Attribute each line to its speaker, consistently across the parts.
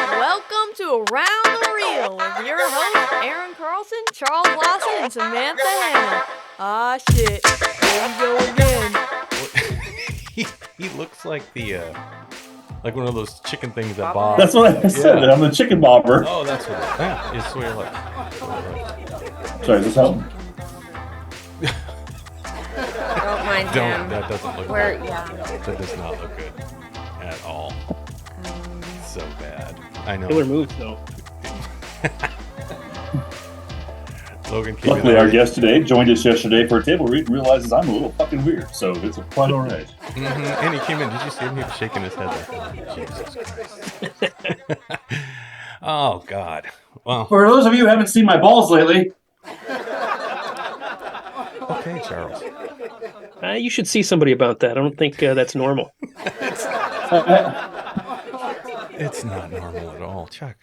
Speaker 1: Welcome to Around the Reel with your hosts, Aaron Carlson, Charles Lawson, and Samantha Hannah. Ah, shit. Here we go again.
Speaker 2: He looks like the like one of those chicken things that bob.
Speaker 3: That's what I said.
Speaker 2: Yeah.
Speaker 3: I'm the chicken bobber.
Speaker 2: Oh, that's what it is. Yeah, it's swear like.
Speaker 3: Sorry, is this helping?
Speaker 1: Don't mind him.
Speaker 2: That doesn't look good. That does not look good at all. So bad. I know.
Speaker 4: Killer moves, though.
Speaker 2: Logan Cannon.
Speaker 3: Luckily, our guest today joined us yesterday for a table read and realizes I'm a little fucking weird, so it's quite all right.
Speaker 2: Mm-hmm. And he came in. Did you see him? He was shaking his head like that. Jesus Christ. Oh, God. Well.
Speaker 3: For those of you who haven't seen my balls lately.
Speaker 2: Okay, Charles.
Speaker 4: You should see somebody about that. I don't think that's normal.
Speaker 2: It's not normal at all. Chuck.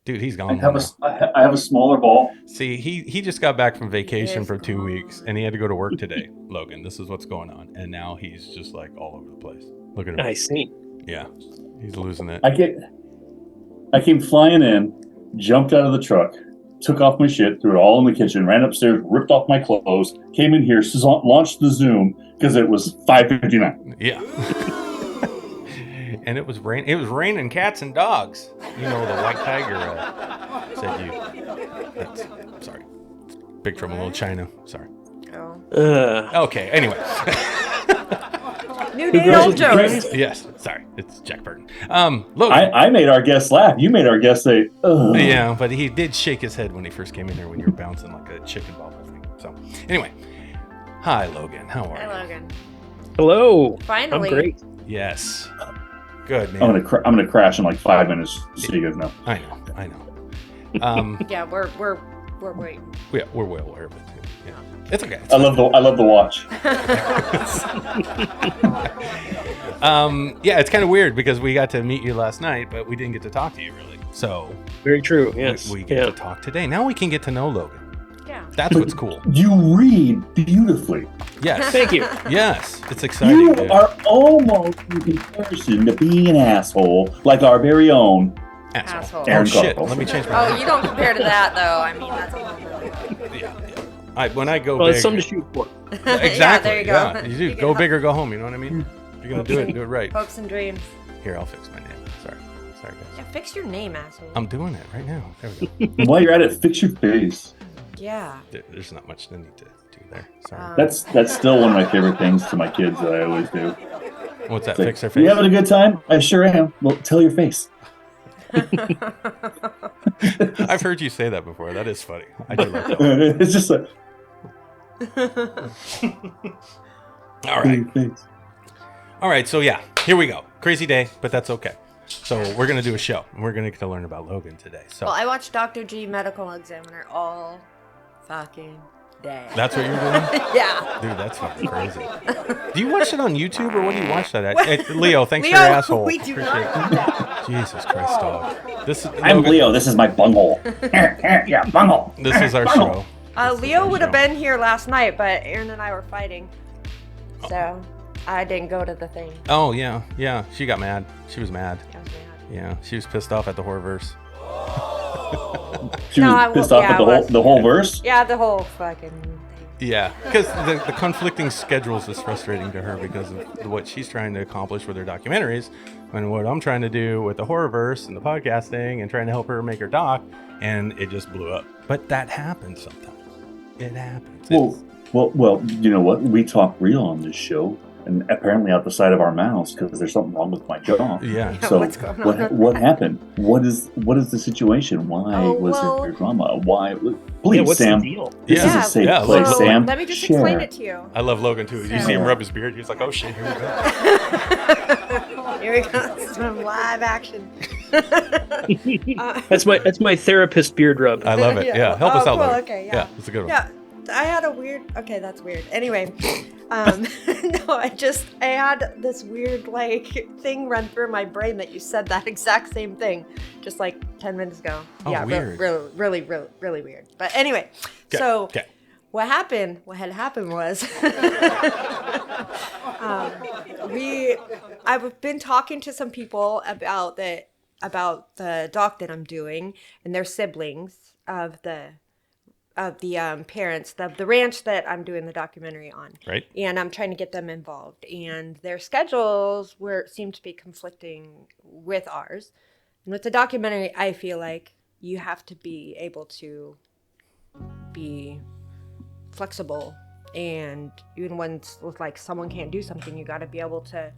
Speaker 2: Dude, he's gone.
Speaker 3: I have a smaller ball.
Speaker 2: See, he just got back from vacation for 2 weeks, and he had to go to work today, Logan. This is what's going on. And now he's just like all over the place. Look at him.
Speaker 4: I see.
Speaker 2: Yeah, he's losing it.
Speaker 3: I came flying in, jumped out of the truck, took off my shit, threw it all in the kitchen, ran upstairs, ripped off my clothes, came in here, launched the Zoom because it was 5:59.
Speaker 2: Yeah. And it was raining cats and dogs. You know, the white tiger said you. Sorry. Big Trouble in Little China. Sorry.
Speaker 1: Oh.
Speaker 2: Okay, anyway.
Speaker 1: New day, old jokes.
Speaker 2: Yes, sorry. It's Jack Burton. Logan.
Speaker 3: I made our guest laugh. You made our guest say, ugh.
Speaker 2: Yeah, but he did shake his head when he first came in here when you were bouncing like a chicken bobble thing. So, anyway. Hi, Logan. How are you?
Speaker 1: Hi, Logan.
Speaker 4: Hello.
Speaker 1: Finally.
Speaker 4: I'm great.
Speaker 2: Yes. Good, man.
Speaker 3: I'm gonna crash in like 5 minutes. So you guys know.
Speaker 2: I know.
Speaker 1: Yeah, we're waiting.
Speaker 2: Yeah, we're well aware of it too. Yeah, it's okay.
Speaker 3: I love the watch.
Speaker 2: Yeah, it's kind of weird because we got to meet you last night, but we didn't get to talk to you really. So
Speaker 4: very true. Yes,
Speaker 2: we get to talk today. Now we can get to know Logan.
Speaker 1: Yeah,
Speaker 2: that's what's cool.
Speaker 3: You read beautifully.
Speaker 2: Yes,
Speaker 4: thank you.
Speaker 2: Yes, it's exciting.
Speaker 3: You are almost in comparison to being an asshole, like our very own
Speaker 1: asshole.
Speaker 2: Oh shit! Let me change my.
Speaker 1: Oh, you don't compare to that though. I mean, that's a whole nother.
Speaker 2: Yeah. When I go
Speaker 4: well,
Speaker 2: big,
Speaker 4: it's something to shoot for.
Speaker 2: Exactly.
Speaker 1: Yeah, there you go.
Speaker 2: Yeah, you do. Go big or go home. You know what I mean? If you're gonna do it right.
Speaker 1: Hopes and dreams.
Speaker 2: Here, I'll fix my name. Sorry, guys.
Speaker 1: Yeah, fix your name, asshole.
Speaker 2: I'm doing it right now. There we go.
Speaker 3: While you're at it, fix your face.
Speaker 1: Yeah.
Speaker 2: There's not much to need to do there. Sorry.
Speaker 3: That's still one of my favorite things to my kids that I always do.
Speaker 2: What's that?
Speaker 3: Like,
Speaker 2: fix their face?
Speaker 3: You having a good time? I sure am. Well, tell your face.
Speaker 2: I've heard you say that before. That is funny. I do like that one.
Speaker 3: It's just like.
Speaker 2: All right. So yeah, here we go. Crazy day, but that's okay. So we're gonna do a show, and we're gonna get to learn about Logan today. So
Speaker 1: well, I watched Dr. G Medical Examiner all fucking day.
Speaker 2: That's what you're doing?
Speaker 1: Yeah.
Speaker 2: Dude, that's fucking crazy. Do you watch it on YouTube or what do you watch that at? Leo, thanks for your asshole.
Speaker 1: We do not do that.
Speaker 2: Jesus Christ, dog.
Speaker 3: I'm Leo. This is my bunghole. Yeah, bunghole.
Speaker 2: This is our show.
Speaker 1: Leo would have been here last night, but Aaron and I were fighting, so I didn't go to the thing.
Speaker 2: Oh yeah. She got mad. She was mad.
Speaker 1: I was mad.
Speaker 2: Yeah, she was pissed off at the Horrorverse.
Speaker 3: She was pissed off at the whole verse?
Speaker 1: Yeah, the whole fucking thing.
Speaker 2: Yeah, because the conflicting schedules is frustrating to her because of what she's trying to accomplish with her documentaries and what I'm trying to do with the Horrorverse and the podcasting and trying to help her make her doc, and it just blew up. But that happens sometimes. It happens.
Speaker 3: Well, you know what? We talk real on this show. And apparently out the side of our mouths because there's something wrong with my jaw.
Speaker 2: Yeah.
Speaker 3: So
Speaker 1: what's going on?
Speaker 3: what happened? What is the situation? Why was there drama? Why? Please,
Speaker 4: what's
Speaker 3: Sam.
Speaker 4: the deal?
Speaker 3: This is a safe place,
Speaker 1: so
Speaker 3: Sam.
Speaker 1: Let me just
Speaker 3: Share.
Speaker 1: explain it to you.
Speaker 2: I love Logan too. You see him rub his beard. He's like, "Oh shit, here we go."
Speaker 1: Here we go. Some live action.
Speaker 4: That's my therapist beard rub.
Speaker 2: I love it. Yeah, help us out,
Speaker 1: cool.
Speaker 2: Logan.
Speaker 1: Okay,
Speaker 2: Yeah, it's a good one.
Speaker 1: Yeah, I had a weird. Okay, that's weird. Anyway, no, I had this weird thing run through my brain that you said that exact same thing, just like 10 minutes ago.
Speaker 2: Oh,
Speaker 1: yeah,
Speaker 2: weird.
Speaker 1: Really weird. But anyway, so what had happened was I've been talking to some people about the doc that I'm doing and their siblings of the parents of the ranch that I'm doing the documentary on.
Speaker 2: Right.
Speaker 1: And I'm trying to get them involved, and their schedules seem to be conflicting with ours. And with the documentary, I feel like you have to be able to be flexible, and even when like someone can't do something, you got to be able to,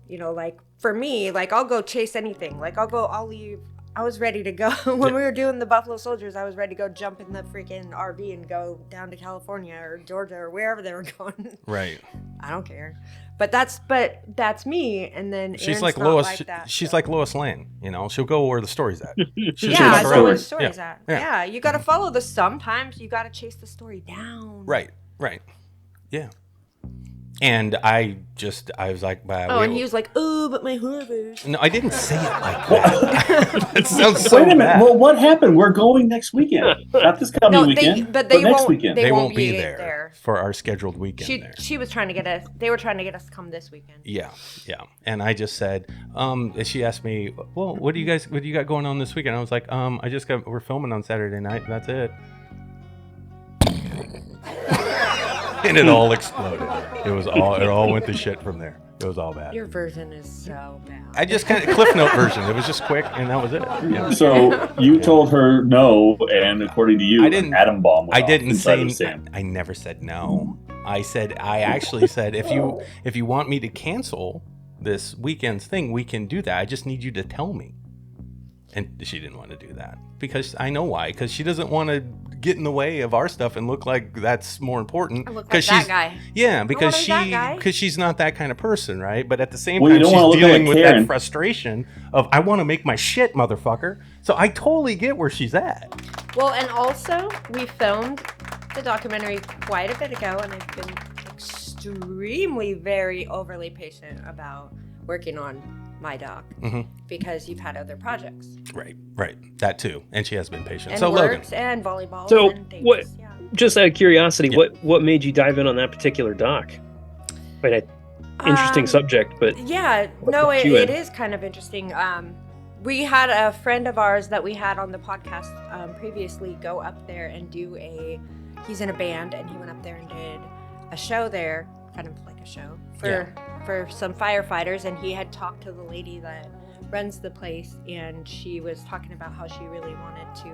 Speaker 1: like for me, like I'll go chase anything. Like I'll leave. I was ready to go when we were doing the Buffalo Soldiers. I was ready to go jump in the freaking RV and go down to California or Georgia or wherever they were going.
Speaker 2: Right.
Speaker 1: I don't care. But that's me. And then
Speaker 2: She's
Speaker 1: Aaron's
Speaker 2: like
Speaker 1: not
Speaker 2: Lois.
Speaker 1: like that,
Speaker 2: She's
Speaker 1: so.
Speaker 2: like Lois Lane. She'll go where the story's at. She'll
Speaker 1: Yeah,
Speaker 2: chase
Speaker 1: that's
Speaker 2: the
Speaker 1: where
Speaker 2: story.
Speaker 1: the story's at. Yeah, you got to follow the. Sometimes you got to chase the story down.
Speaker 2: Right. Yeah. And I was like,
Speaker 1: and he was like, "Oh, but my horrors."
Speaker 2: No, I didn't say it like that. It sounds so
Speaker 3: Wait a minute.
Speaker 2: bad.
Speaker 3: Well, what happened? We're going next weekend. Not this coming weekend, but
Speaker 1: they
Speaker 3: next
Speaker 1: won't.
Speaker 3: weekend.
Speaker 2: They won't
Speaker 1: won't
Speaker 2: be
Speaker 1: be
Speaker 2: there for our scheduled weekend there.
Speaker 1: She was trying to get us. They were trying to get us to come this weekend.
Speaker 2: Yeah. And I just said, she asked me, well, what do you got going on this weekend? I was like, we're filming on Saturday night. That's it. And it all exploded. It all went to shit from there. It was all bad.
Speaker 1: Your version is so bad.
Speaker 2: I just kind of Cliff Note version. It was just quick, and that was it. Yeah.
Speaker 3: So you told her no, and according to you, an atom bomb.
Speaker 2: I didn't say. I never said no. I actually said if you want me to cancel this weekend's thing, we can do that. I just need you to tell me. And she didn't want to do that because I know why. Because she doesn't want to get in the way of our stuff and look like that's more important.
Speaker 1: I look like that guy.
Speaker 2: Yeah, because she's not that kind of person, right? But at the same
Speaker 3: Well,
Speaker 2: time,
Speaker 3: you don't wanna
Speaker 2: she's
Speaker 3: look
Speaker 2: dealing
Speaker 3: like
Speaker 2: with
Speaker 3: Karen.
Speaker 2: that frustration of I want to make my shit, motherfucker. So I totally get where she's at.
Speaker 1: Well, and also we filmed the documentary quite a bit ago, and I've been extremely, very overly patient about working on my doc because you've had other projects.
Speaker 2: Right. That too. And she has been patient.
Speaker 1: And
Speaker 2: so
Speaker 1: works
Speaker 2: Logan.
Speaker 1: and volleyball.
Speaker 4: So
Speaker 1: and things.
Speaker 4: what?
Speaker 1: Yeah.
Speaker 4: Just out of curiosity, what made you dive in on that particular doc? Quite an interesting subject, but
Speaker 1: yeah, no, it is kind of interesting. We had a friend of ours that we had on the podcast previously go up there and do he's in a band, and he went up there and did a show there, kind of like a show for some firefighters, and he had talked to the lady that runs the place, and she was talking about how she really wanted to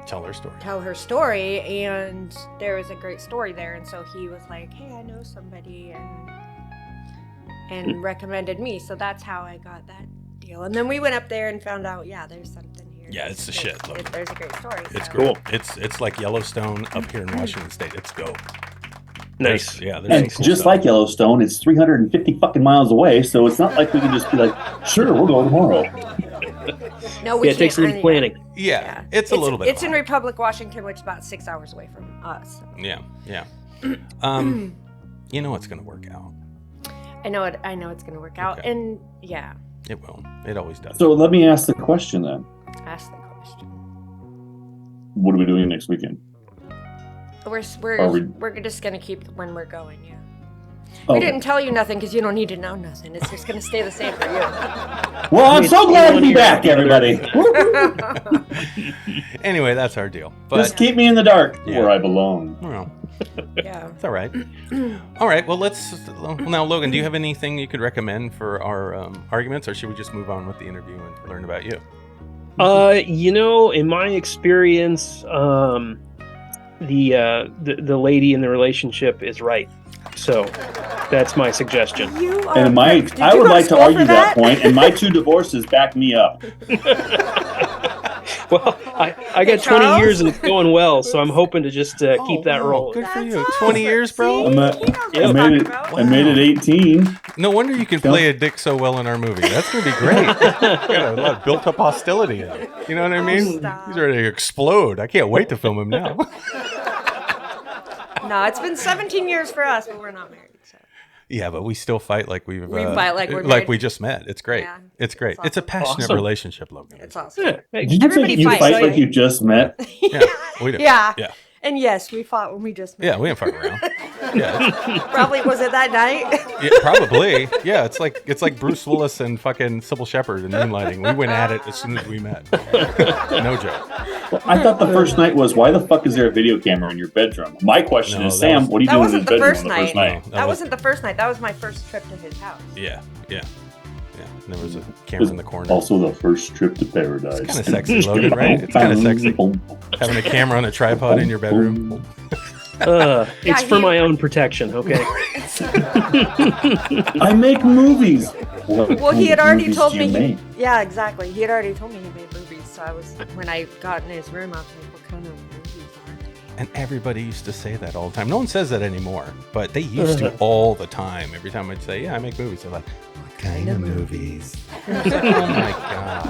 Speaker 1: tell her story, and there was a great story there, and so he was like, hey, I know somebody, and recommended me, so that's how I got that deal. And then we went up there and found out, there's something here.
Speaker 2: Yeah, it's the shit.
Speaker 1: There's a great story.
Speaker 2: It's
Speaker 1: so.
Speaker 2: cool. It's like Yellowstone up here in Washington State. It's dope.
Speaker 4: nice.
Speaker 2: There's
Speaker 3: And
Speaker 2: some cool
Speaker 3: just
Speaker 2: stuff.
Speaker 3: like Yellowstone, it's 350 fucking miles away, so it's not like we can just be like, sure, we'll go tomorrow.
Speaker 1: No, we
Speaker 4: It takes a
Speaker 1: can't.
Speaker 4: little planning.
Speaker 2: Yeah, it's a little bit.
Speaker 1: It's in Republic, Washington, which is about 6 hours away from us. So.
Speaker 2: Yeah. You know it's gonna work out.
Speaker 1: I know it's gonna work out,
Speaker 2: Okay.
Speaker 1: and yeah.
Speaker 2: It will. It always does.
Speaker 3: So let me ask the question then.
Speaker 1: Ask the question.
Speaker 3: What are we doing next weekend?
Speaker 1: We're just gonna keep when we're going. Yeah.
Speaker 3: Oh.
Speaker 1: We didn't tell you nothing because you don't need to know nothing. It's just gonna stay the same for you.
Speaker 3: Well, I'm so glad to be back, everybody.
Speaker 2: Anyway, that's our deal. But
Speaker 3: Just keep me in the dark
Speaker 2: Yeah.
Speaker 3: where I belong.
Speaker 2: well,
Speaker 1: Yeah.
Speaker 2: it's all right. All right. Well, now, Logan, do you have anything you could recommend for our arguments, or should we just move on with the interview and learn about you?
Speaker 4: In my experience, the lady in the relationship is right. So that's my suggestion.
Speaker 1: You are.
Speaker 3: And I would like to argue that point, and my 2 divorces back me up.
Speaker 4: Well, I got 20
Speaker 1: Charles?
Speaker 4: years and it's going well, so I'm hoping to just keep that
Speaker 2: wow,
Speaker 4: rolling.
Speaker 2: Good for
Speaker 1: That's
Speaker 2: you.
Speaker 1: awesome.
Speaker 2: 20 years, bro.
Speaker 3: I'm at-
Speaker 1: He knows what
Speaker 3: I
Speaker 1: he's
Speaker 3: made
Speaker 1: talking
Speaker 3: it.
Speaker 1: about.
Speaker 3: I made it 18.
Speaker 2: No wonder you can play a dick so well in our movie. That's gonna be great. You got a lot of built-up hostility in it. You know what I mean?
Speaker 1: Stop.
Speaker 2: He's ready to explode. I can't wait to film him now.
Speaker 1: No, it's been 17 years for us, but we're not married. So.
Speaker 2: Yeah, but we still fight like we
Speaker 1: fight like we're
Speaker 2: like
Speaker 1: married.
Speaker 2: we just met. It's great.
Speaker 1: Yeah.
Speaker 2: It's great.
Speaker 1: It's
Speaker 2: It's a passionate
Speaker 4: Awesome.
Speaker 2: relationship, Logan.
Speaker 1: It's awesome.
Speaker 4: Yeah, hey,
Speaker 3: Did you
Speaker 1: Everybody
Speaker 3: say you
Speaker 1: fights,
Speaker 3: fight
Speaker 1: right?
Speaker 3: like you just met?
Speaker 2: Yeah, we do.
Speaker 1: Yeah.
Speaker 2: Yeah.
Speaker 1: And yes, we fought when we just met.
Speaker 2: Yeah, we ain't fucking around. Yeah,
Speaker 1: Probably was it that night?
Speaker 2: yeah, probably. Yeah, it's like Bruce Willis and fucking Sybil Shepherd in Moonlighting. We went at it as soon as we met. No joke.
Speaker 3: Well, I thought the first night was, why the fuck is there a video camera in your bedroom? My question
Speaker 2: No,
Speaker 3: is,
Speaker 2: that
Speaker 3: Sam,
Speaker 2: was-
Speaker 3: what are you
Speaker 1: That
Speaker 3: doing in his
Speaker 1: wasn't the
Speaker 3: bedroom
Speaker 1: first
Speaker 3: on the first
Speaker 1: night.
Speaker 3: night?
Speaker 2: No,
Speaker 1: That wasn't the first night. That was my first trip to his house.
Speaker 2: Yeah. And there was a camera in the corner.
Speaker 3: Also the first trip to paradise.
Speaker 2: It's kind of sexy, Logan, right? It's kind of sexy. Having a camera on a tripod in your bedroom.
Speaker 4: It's for
Speaker 1: he-
Speaker 4: my own protection, okay?
Speaker 3: I make movies. What
Speaker 1: Well, he
Speaker 3: kind
Speaker 1: had
Speaker 3: of
Speaker 1: already
Speaker 3: movies
Speaker 1: told
Speaker 3: do
Speaker 1: me.
Speaker 3: you make?
Speaker 1: Yeah, exactly. He had already told me he made movies. So when I got in his room, I was like, "What kind of movies are they?"
Speaker 2: And everybody used to say that all the time. No one says that anymore, but they used to all the time. Every time I'd say, yeah, I make movies. They're like, what kind of movies? Oh my God.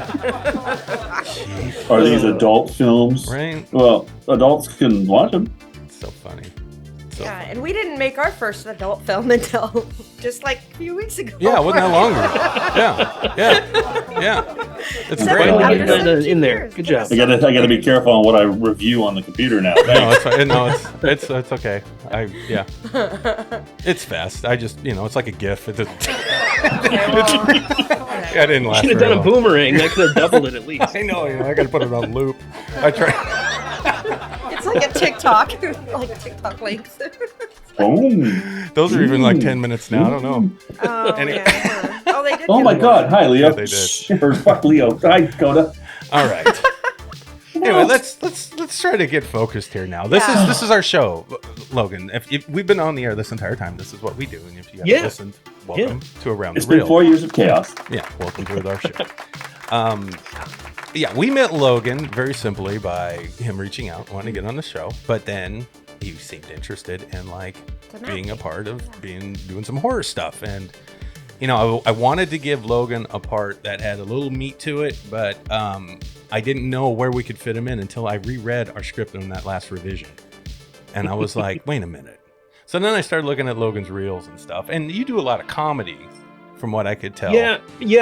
Speaker 2: Jeez.
Speaker 3: Are these adult films?
Speaker 2: Right?
Speaker 3: Well, adults can watch them.
Speaker 2: It's so funny. So
Speaker 1: Yeah, and we didn't make our first adult film until just like a few weeks ago.
Speaker 2: yeah, it wasn't that long ago. Yeah. It's
Speaker 1: Seven-
Speaker 2: great.
Speaker 4: Finally
Speaker 1: after
Speaker 4: get that
Speaker 1: 17
Speaker 4: in there.
Speaker 1: years.
Speaker 4: Good job.
Speaker 3: I gotta be careful on what I review on the computer now.
Speaker 2: No, it's fine. No, it's okay. Yeah. It's fast. I just, it's like a GIF. It just, I didn't last
Speaker 4: Should have
Speaker 2: very
Speaker 4: done a
Speaker 2: long.
Speaker 4: boomerang. That could have doubled it at least.
Speaker 2: I know, I got to put it on loop. I try.
Speaker 1: It's like a TikTok, like TikTok links.
Speaker 3: Boom.
Speaker 2: Those are even like 10 minutes now. I don't know.
Speaker 1: Oh,
Speaker 2: Anyway.
Speaker 1: yeah. Oh, they did.
Speaker 3: Oh
Speaker 1: do
Speaker 3: my
Speaker 1: that.
Speaker 3: God! Hi, Leo.
Speaker 2: Yeah, they did.
Speaker 3: Or fuck Leo. Hi, Dakota.
Speaker 2: All right. Anyway, let's try to get focused here now. This is our show, Logan. If we've been on the air this entire time, this is what we do. And if you haven't
Speaker 4: Yeah.
Speaker 2: listened, welcome to Around
Speaker 3: It's
Speaker 2: the
Speaker 3: been
Speaker 2: Reel.
Speaker 3: 4 years of chaos.
Speaker 2: Yeah, welcome to our show. Yeah, we met Logan very simply by him reaching out, wanting to get on the show, but then he seemed interested in like being a part of doing some horror stuff. And I wanted to give Logan a part that had a little meat to it, but I didn't know where we could fit him in until I reread our script in that last revision. And I was like, wait a minute. So then I started looking at Logan's reels and stuff. And you do a lot of comedy, from what I could tell.
Speaker 4: Yeah,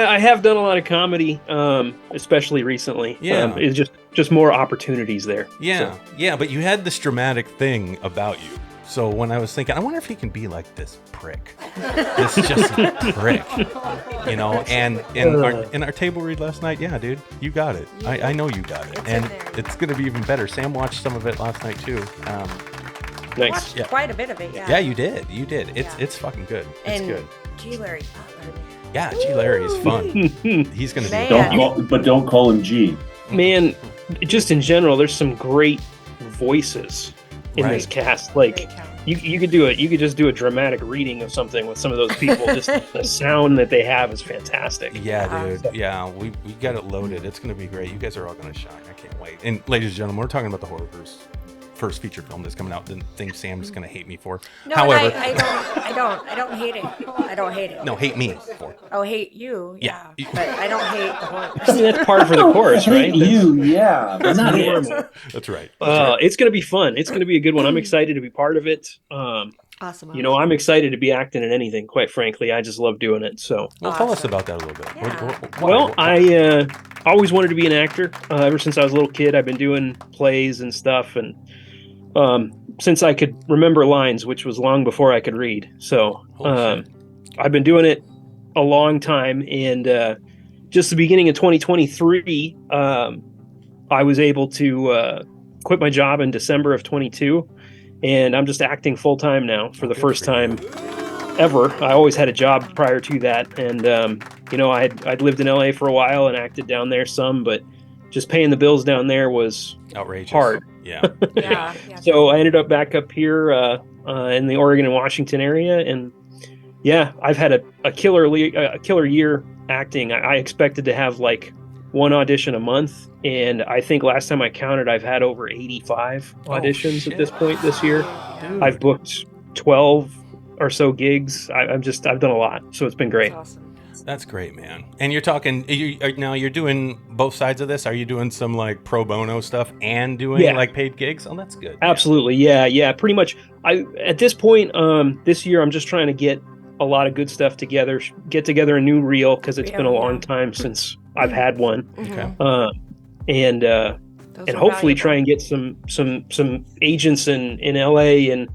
Speaker 4: I have done a lot of comedy, especially recently.
Speaker 2: Yeah.
Speaker 4: It's just more opportunities there.
Speaker 2: Yeah,
Speaker 4: So,
Speaker 2: yeah, but you had this dramatic thing about you. So when I was thinking, I wonder if he can be like this prick, this just prick, And in our table read last night, yeah, dude, you got it. I know you got it,
Speaker 1: It's
Speaker 2: and
Speaker 1: in there.
Speaker 2: it's gonna be even better. Sam watched some of it last night too.
Speaker 4: nice.
Speaker 1: Watched
Speaker 2: Yeah.
Speaker 1: quite a bit of it. Yeah.
Speaker 2: Yeah, you did. It's
Speaker 1: Yeah.
Speaker 2: it's fucking good. It's
Speaker 1: And
Speaker 2: good.
Speaker 1: G. Larry Butler.
Speaker 2: Yeah, G. Larry is fun. He's gonna
Speaker 1: Man.
Speaker 2: be.
Speaker 3: Don't call him G.
Speaker 4: Man, just in general, there's some great voices in this
Speaker 2: Right.
Speaker 4: cast. Like
Speaker 1: Great talent.
Speaker 4: you could do it. You could just do a dramatic reading of something with some of those people. Just the sound that they have is fantastic.
Speaker 2: Yeah, dude. Yeah, we got it loaded. It's gonna be great. You guys are all gonna shine. I can't wait. And ladies and gentlemen, we're talking about the Horrorverse first feature film that's coming out. The thing Sam's gonna hate me for.
Speaker 1: No,
Speaker 2: However,
Speaker 1: I don't hate it. I don't hate it.
Speaker 2: no, hate me for.
Speaker 1: Oh, hate you.
Speaker 2: Yeah.
Speaker 1: Yeah. But I don't hate the horror.
Speaker 4: I mean, that's par for the course,
Speaker 3: I
Speaker 4: right?
Speaker 3: hate you, yeah, but not it.
Speaker 4: normal.
Speaker 2: That's right.
Speaker 4: It's gonna be fun. It's gonna be a good one. I'm excited to be part of it.
Speaker 1: Awesome.
Speaker 4: I'm excited to be acting in anything. Quite frankly, I just love doing it. So,
Speaker 2: Well, tell us
Speaker 1: Awesome.
Speaker 2: about that a little bit.
Speaker 1: Yeah.
Speaker 4: well, I always wanted to be an actor. Ever since I was a little kid, I've been doing plays and stuff, and since I could remember lines, which was long before I could read. So,
Speaker 2: Holy shit.
Speaker 4: I've been doing it a long time, and just the beginning of 2023, I was able to quit my job in December of 22, and I'm just acting full time now for the
Speaker 2: Good
Speaker 4: first
Speaker 2: for you.
Speaker 4: time ever. I always had a job prior to that, and I'd lived in LA for a while and acted down there some, but just paying the bills down there was
Speaker 2: Outrageous.
Speaker 4: hard.
Speaker 2: Yeah.
Speaker 1: Yeah.
Speaker 4: So I ended up back up here in the Oregon and Washington area, and yeah, I've had a killer year acting. I expected to have like one audition a month, and I think last time I counted, I've had over 85 auditions
Speaker 2: shit.
Speaker 4: at this point this year.
Speaker 2: Dude.
Speaker 4: I've booked 12 or so gigs. I've done a lot, so it's been great.
Speaker 1: That's awesome.
Speaker 2: That's great, man. And you're talking now. You're doing both sides of this. Are you doing some like pro bono stuff and doing
Speaker 4: Yeah.
Speaker 2: like paid gigs? Oh, that's good.
Speaker 4: Absolutely, yeah, pretty much. At this point, this year, I'm just trying to get a lot of good stuff together, get together a new reel because it's been a long time since I've had one.
Speaker 2: Okay.
Speaker 4: And
Speaker 1: Those
Speaker 4: and hopefully try and get some agents in LA and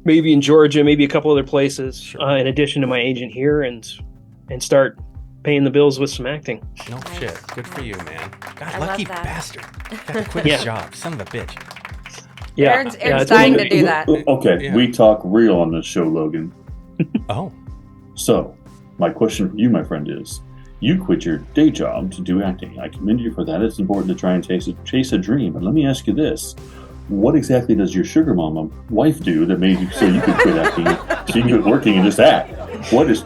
Speaker 4: maybe in Georgia, maybe a couple other places, in addition to my agent here, and start paying the bills with some acting.
Speaker 2: No shit. Good for you, man. God,
Speaker 1: I
Speaker 2: lucky
Speaker 1: love that.
Speaker 2: bastard. Got to quit his job. Son of a bitch.
Speaker 4: Yeah,
Speaker 1: Aaron's
Speaker 4: it's
Speaker 1: dying
Speaker 4: really-
Speaker 1: to do that.
Speaker 3: Okay,
Speaker 2: Yeah.
Speaker 3: we talk real on this show, Logan.
Speaker 2: Oh.
Speaker 3: So, my question for you, my friend, is: you quit your day job to do acting. I commend you for that. It's important to try and chase a dream. And let me ask you this: what exactly does your sugar mama wife do that made you so you could quit acting, so you can quit working and just act? What does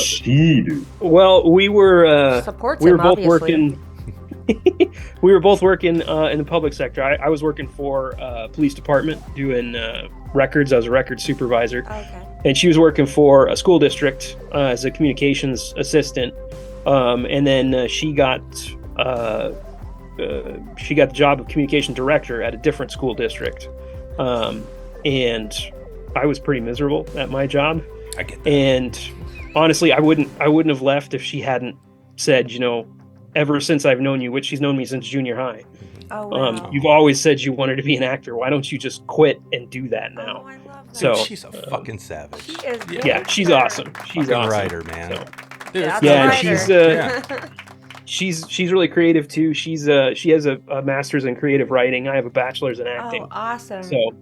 Speaker 3: she do?
Speaker 4: Well, we were
Speaker 1: Supports
Speaker 4: we were
Speaker 1: him,
Speaker 4: both
Speaker 1: obviously.
Speaker 4: working. We were both working in the public sector. I was working for police department doing records. I was a record supervisor,
Speaker 1: Okay.
Speaker 4: and she was working for a school district as a communications assistant. And then she got the job of communication director at a different school district. And I was pretty miserable at my job.
Speaker 2: I get that.
Speaker 4: And honestly, I wouldn't have left if she hadn't said, ever since I've known you, which she's known me since junior high.
Speaker 1: Oh, wow.
Speaker 4: You've always said you wanted to be an actor. Why don't you just quit and do that now?
Speaker 1: Oh, I love that.
Speaker 4: So
Speaker 2: She's a fucking savage.
Speaker 1: She is
Speaker 4: Yeah, she's
Speaker 1: sure.
Speaker 4: awesome. She's
Speaker 2: Fucking
Speaker 4: awesome.
Speaker 2: writer, man.
Speaker 4: So,
Speaker 2: Dude,
Speaker 1: That's
Speaker 2: it's
Speaker 1: a
Speaker 4: yeah,
Speaker 1: writer.
Speaker 4: she's really creative too. She has a master's in creative writing. I have a bachelor's in acting.
Speaker 1: Oh, awesome.
Speaker 4: So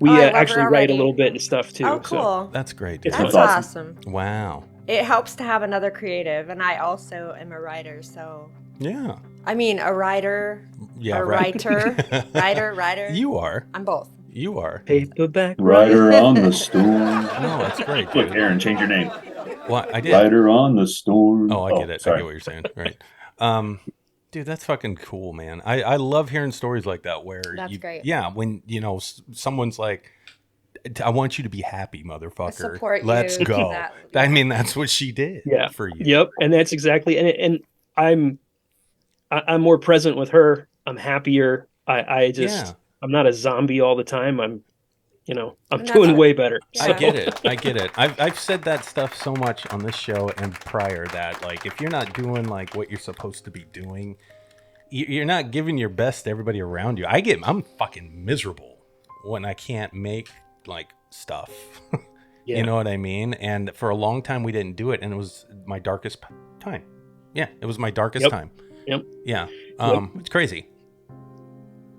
Speaker 4: we
Speaker 1: I love her
Speaker 4: actually write
Speaker 1: already.
Speaker 4: a little bit and stuff too.
Speaker 1: Oh, cool.
Speaker 4: So
Speaker 2: That's great, dude.
Speaker 4: It's
Speaker 1: That's
Speaker 3: That's
Speaker 1: awesome.
Speaker 2: Wow.
Speaker 1: It helps to have another creative, and I also am a writer, so
Speaker 2: Yeah.
Speaker 1: I mean a writer,
Speaker 2: Yeah,
Speaker 1: a
Speaker 2: right.
Speaker 1: writer.
Speaker 2: You are.
Speaker 1: I'm both.
Speaker 2: You are.
Speaker 4: paperback
Speaker 3: Rider on the storm.
Speaker 2: No, that's great,
Speaker 3: Look,
Speaker 2: dude.
Speaker 3: Aaron, change your name.
Speaker 2: Well, I did.
Speaker 3: Rider on the storm.
Speaker 2: Oh, I get it. I
Speaker 3: Sorry.
Speaker 2: get what you're saying. Right. Dude, that's fucking cool, man. I love hearing stories like that where
Speaker 1: That's great.
Speaker 2: Yeah, when someone's like, I want you to be happy, motherfucker.
Speaker 1: Support you
Speaker 2: Let's
Speaker 1: to
Speaker 2: go.
Speaker 1: that.
Speaker 2: I mean, that's what she did
Speaker 4: Yeah.
Speaker 2: for you.
Speaker 4: Yep, and that's exactly and I'm more present with her. I'm happier. I just
Speaker 2: Yeah.
Speaker 4: I'm not a zombie all the time. I'm
Speaker 1: And that's
Speaker 4: doing
Speaker 1: what-
Speaker 4: way better.
Speaker 1: Yeah.
Speaker 2: I get it. I get it. I've said that stuff so much on this show and prior that, like, if you're not doing like what you're supposed to be doing, you're not giving your best to everybody around you. I'm fucking miserable when I can't make like stuff.
Speaker 4: Yeah.
Speaker 2: You know what I mean? And for a long time we didn't do it, and it was my darkest time. Yeah, it was my darkest
Speaker 4: Yep.
Speaker 2: time.
Speaker 4: Yep.
Speaker 2: Yeah. It's crazy.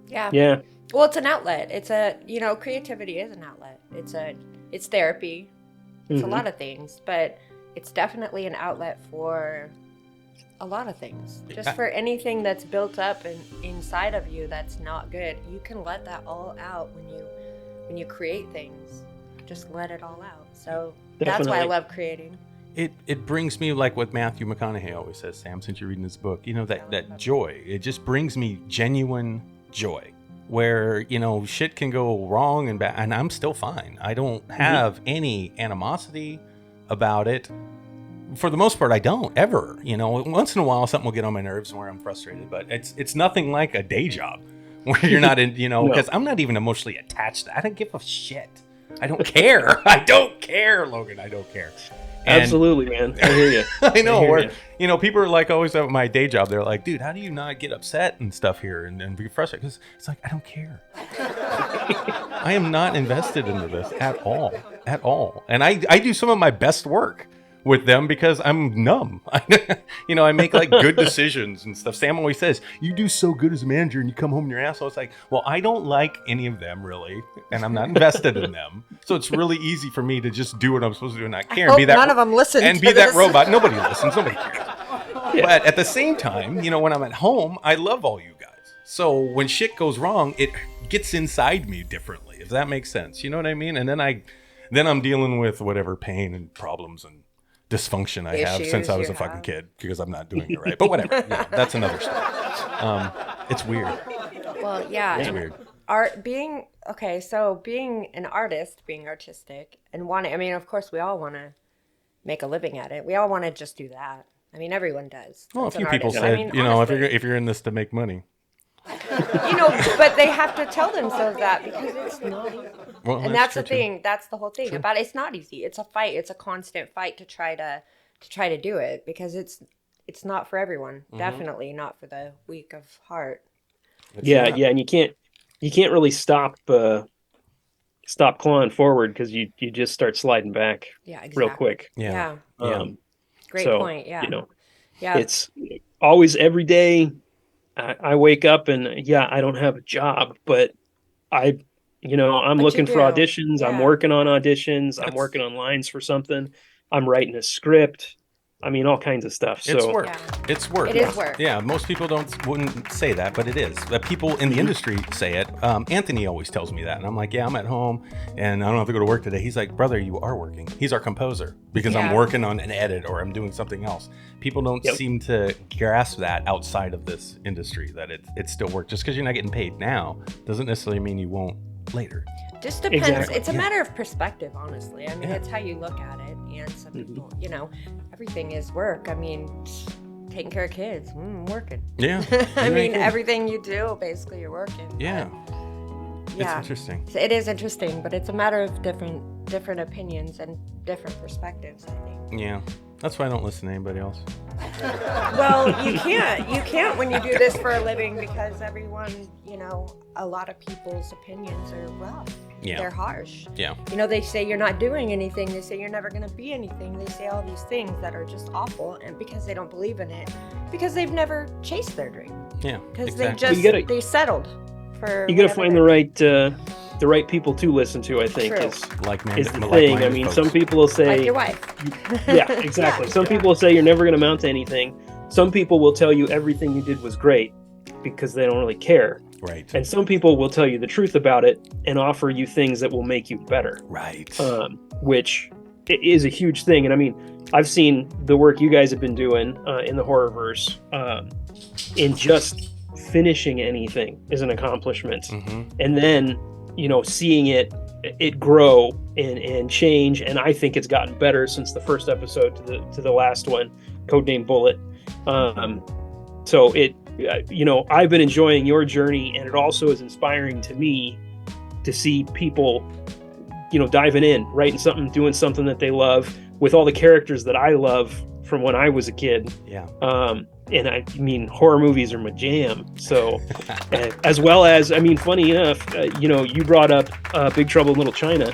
Speaker 1: Yeah.
Speaker 4: Yeah.
Speaker 1: Well, it's an outlet. It's creativity is an outlet. It's therapy. It's
Speaker 4: Mhm.
Speaker 1: a lot of things, but it's definitely an outlet for a lot of things. Just
Speaker 2: Yeah.
Speaker 1: for anything that's built up inside of you that's not good, you can let that all out when you create things. Just let it all out. So that's why I
Speaker 4: Definitely.
Speaker 1: love creating.
Speaker 2: It brings me, like what Matthew McConaughey always says, Sam, since you're reading his book, that joy. It just brings me genuine joy where, shit can go wrong and bad, and I'm still fine. I don't have any animosity about it. For the most part, I don't ever. Once in a while, something will get on my nerves where I'm frustrated, but it's nothing like a day job where you're not in, because I'm not even emotionally attached. I don't give a shit. I don't care. I don't care, Logan. I don't care. And
Speaker 4: Absolutely, man. I hear you.
Speaker 2: I know.
Speaker 4: hear
Speaker 2: Or,
Speaker 4: ya.
Speaker 2: people are like always at my day job. They're like, dude, how do you not get upset and stuff here and be frustrated? Because it's like, I don't care. I am not invested into this at all. At all. And I do some of my best work with them because I'm numb. I make like good decisions and stuff. Sam always says, you do so good as a manager and you come home in your asshole. It's like, well, I don't like any of them really, and I'm not invested in them. So it's really easy for me to just do what I'm supposed to do and not care.
Speaker 1: Hope
Speaker 2: And be that
Speaker 1: none of them listen
Speaker 2: and
Speaker 1: to
Speaker 2: be that
Speaker 1: this.
Speaker 2: robot. Nobody listens. Nobody cares. But at the same time, when I'm at home, I love all you guys. So when shit goes wrong, it gets inside me differently, if that makes sense. You know what I mean? And then I'm dealing with whatever pain and problems and dysfunction I have since I was a fucking kid because I'm not doing it right. But whatever. That's another story. It's weird.
Speaker 1: Well, yeah.
Speaker 2: It's
Speaker 1: and
Speaker 2: weird.
Speaker 1: being an artist, being artistic, and of course, we all want to make a living at it. We all want to just do that. I mean, everyone does.
Speaker 2: Well, a
Speaker 1: That's
Speaker 2: few
Speaker 1: an
Speaker 2: people
Speaker 1: artist.
Speaker 2: said,
Speaker 1: honestly,
Speaker 2: if you're in this to make money.
Speaker 1: but they have to tell themselves that because it's not easy.
Speaker 2: Well,
Speaker 1: And that's the
Speaker 2: true, too.
Speaker 1: thing. That's the whole thing about it. It's not easy. It's a fight. It's a constant fight to try to do it because it's not for everyone.
Speaker 2: Mm-hmm.
Speaker 1: Definitely not for the weak of heart.
Speaker 4: Yeah,
Speaker 2: not.
Speaker 4: yeah, and you can't really stop clawing forward because you just start sliding back
Speaker 1: Yeah,
Speaker 4: real
Speaker 1: exactly.
Speaker 4: quick.
Speaker 2: Yeah.
Speaker 1: Yeah.
Speaker 2: Yeah.
Speaker 4: Um,
Speaker 1: Great
Speaker 4: so
Speaker 1: point.
Speaker 4: you
Speaker 1: Yeah.
Speaker 4: know,
Speaker 1: Yeah.
Speaker 4: it's always every day. I wake up and yeah, I don't have a job, but I, I'm
Speaker 1: But you
Speaker 4: looking for
Speaker 1: do.
Speaker 4: auditions. I'm
Speaker 1: Yeah.
Speaker 4: working on auditions. I'm
Speaker 2: That's
Speaker 4: working on lines for something. I'm writing a script. I mean, all kinds of stuff.
Speaker 2: it's
Speaker 4: So
Speaker 2: work.
Speaker 1: Yeah.
Speaker 2: It's work.
Speaker 1: It is work.
Speaker 2: Yeah, most people wouldn't say that, but it is. People in the industry say it. Anthony always tells me that, and I'm like, yeah, I'm at home and I don't have to go to work today. He's like, brother, you are working. He's our composer because I'm
Speaker 1: Yeah.
Speaker 2: working on an edit or I'm doing something else. People don't
Speaker 4: Yep.
Speaker 2: seem to grasp that outside of this industry, that it's still work. Just because you're not getting paid now doesn't necessarily mean you won't later.
Speaker 1: Just depends.
Speaker 4: Exactly.
Speaker 1: It's a
Speaker 2: Yeah.
Speaker 1: matter of perspective, honestly. I mean,
Speaker 2: Yeah.
Speaker 1: it's how you look at it. And some
Speaker 4: Mhm.
Speaker 1: people, everything is work. I mean, taking care of kids, working.
Speaker 2: Yeah.
Speaker 1: I
Speaker 2: You're
Speaker 1: mean,
Speaker 2: good.
Speaker 1: everything you do, basically, you're working.
Speaker 2: Yeah.
Speaker 1: But,
Speaker 2: It's
Speaker 1: yeah.
Speaker 2: interesting.
Speaker 1: So it is interesting, but it's a matter of different opinions and different perspectives, I think.
Speaker 2: Yeah. That's why I don't listen to anybody else.
Speaker 1: Well, you can't when you do this for a living because everyone, a lot of people's opinions are rough.
Speaker 2: Yeah.
Speaker 1: They're harsh.
Speaker 2: Yeah.
Speaker 1: They say you're not doing anything. They say you're never going to be anything. They say all these things that are just awful, and because they don't believe in it, because they've never chased their dream,
Speaker 2: Yeah.
Speaker 1: because
Speaker 2: Exactly.
Speaker 1: they settled for.
Speaker 4: You got to
Speaker 1: whatever
Speaker 4: find the right people to listen to. I think
Speaker 1: True.
Speaker 4: is the
Speaker 2: Like-minded
Speaker 4: thing. I mean,
Speaker 2: folks.
Speaker 4: some people will say,
Speaker 1: like your wife.
Speaker 4: yeah, exactly. Some people will say you're never going to amount to anything. Some people will tell you everything you did was great because they don't really care.
Speaker 2: Right.
Speaker 4: And some people will tell you the truth about it and offer you things that will make you better,
Speaker 2: Right.
Speaker 4: which is a huge thing. And I mean, I've seen the work you guys have been doing in the horrorverse. In just finishing anything is an accomplishment,
Speaker 2: Mm-hmm.
Speaker 4: and then seeing it grow and change. And I think it's gotten better since the first episode to the last one, Codename Bullet. So I've been enjoying your journey, and it also is inspiring to me to see people, diving in, writing something, doing something that they love with all the characters that I love from when I was a kid.
Speaker 2: Yeah.
Speaker 4: And I mean, horror movies are my jam. So, as well as, I mean, funny enough, you brought up Big Trouble in Little China.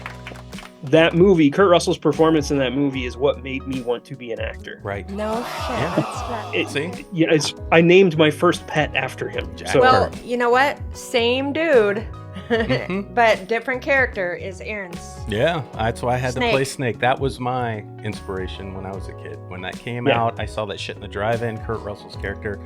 Speaker 4: That movie, Kurt Russell's performance in that movie is what made me want to be an actor.
Speaker 2: Right.
Speaker 1: No shit.
Speaker 2: Yeah.
Speaker 1: That's right.
Speaker 2: See?
Speaker 4: Yeah, I named my first pet after him.
Speaker 2: Jack.
Speaker 4: So,
Speaker 1: Well, you know what? Same dude,
Speaker 2: Mhm.
Speaker 1: but different character is Aaron's.
Speaker 2: Yeah, that's why I had to
Speaker 1: Snake.
Speaker 2: play Snake. That was my inspiration when I was a kid. When that came
Speaker 4: Yeah.
Speaker 2: out, I saw that shit in the drive-in. Kurt Russell's character.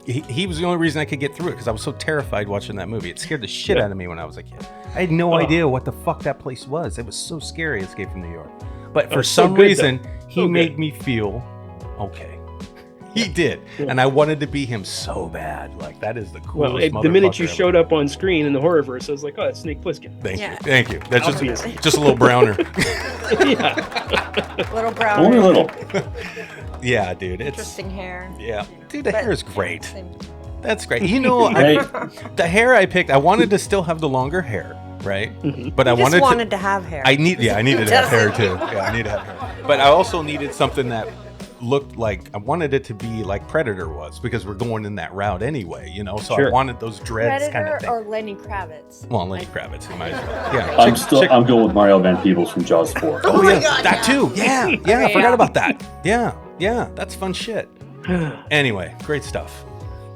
Speaker 2: He was the only reason I could get through it because I was so terrified watching that movie. It scared the shit out of me when I was a kid. I had no
Speaker 4: Oh.
Speaker 2: idea what the fuck that place was. It was so scary, Escape from New York. But for
Speaker 4: was so
Speaker 2: some
Speaker 4: good,
Speaker 2: reason, he
Speaker 4: So
Speaker 2: made
Speaker 4: good.
Speaker 2: me feel okay. He did.
Speaker 4: Yeah.
Speaker 2: And I wanted to be him so bad. Like, that is the coolest
Speaker 4: well, the minute you
Speaker 2: motherfucker ever.
Speaker 4: showed up on screen in the horrorverse, I was like, oh, it's Snake Plissken.
Speaker 2: Thank
Speaker 1: Yeah.
Speaker 2: you. Thank you. That's
Speaker 4: Obviously.
Speaker 2: just a little browner.
Speaker 4: Yeah.
Speaker 1: Little brown.
Speaker 3: Only a little.
Speaker 2: Yeah, dude. It's
Speaker 1: Interesting hair.
Speaker 2: yeah. Dude, the
Speaker 1: But-
Speaker 2: hair is great.
Speaker 1: Same.
Speaker 2: That's great.
Speaker 3: Hey,
Speaker 2: The hair I picked, I wanted to still have the longer hair, right?
Speaker 4: Mhm.
Speaker 2: But I
Speaker 1: I just
Speaker 2: wanted
Speaker 1: wanted to have hair.
Speaker 2: I needed to have hair too. Yeah, I need to have hair. But I also needed something that looked like I wanted it to be like Predator was because we're going in that route anyway, So I
Speaker 4: Sure.
Speaker 2: wanted those dreads kind
Speaker 1: Predator
Speaker 2: of thing.
Speaker 1: or Lenny Kravitz.
Speaker 2: Well, Lenny Kravitz, you might as well. Yeah,
Speaker 3: I'm going with Mario Van Peebles from Jaws 4.
Speaker 2: Oh,
Speaker 1: my
Speaker 2: yeah,
Speaker 1: God,
Speaker 2: that
Speaker 1: yeah.
Speaker 2: too. Yeah, I
Speaker 1: Yeah.
Speaker 2: forgot about that. Yeah, that's fun shit. Anyway, great stuff.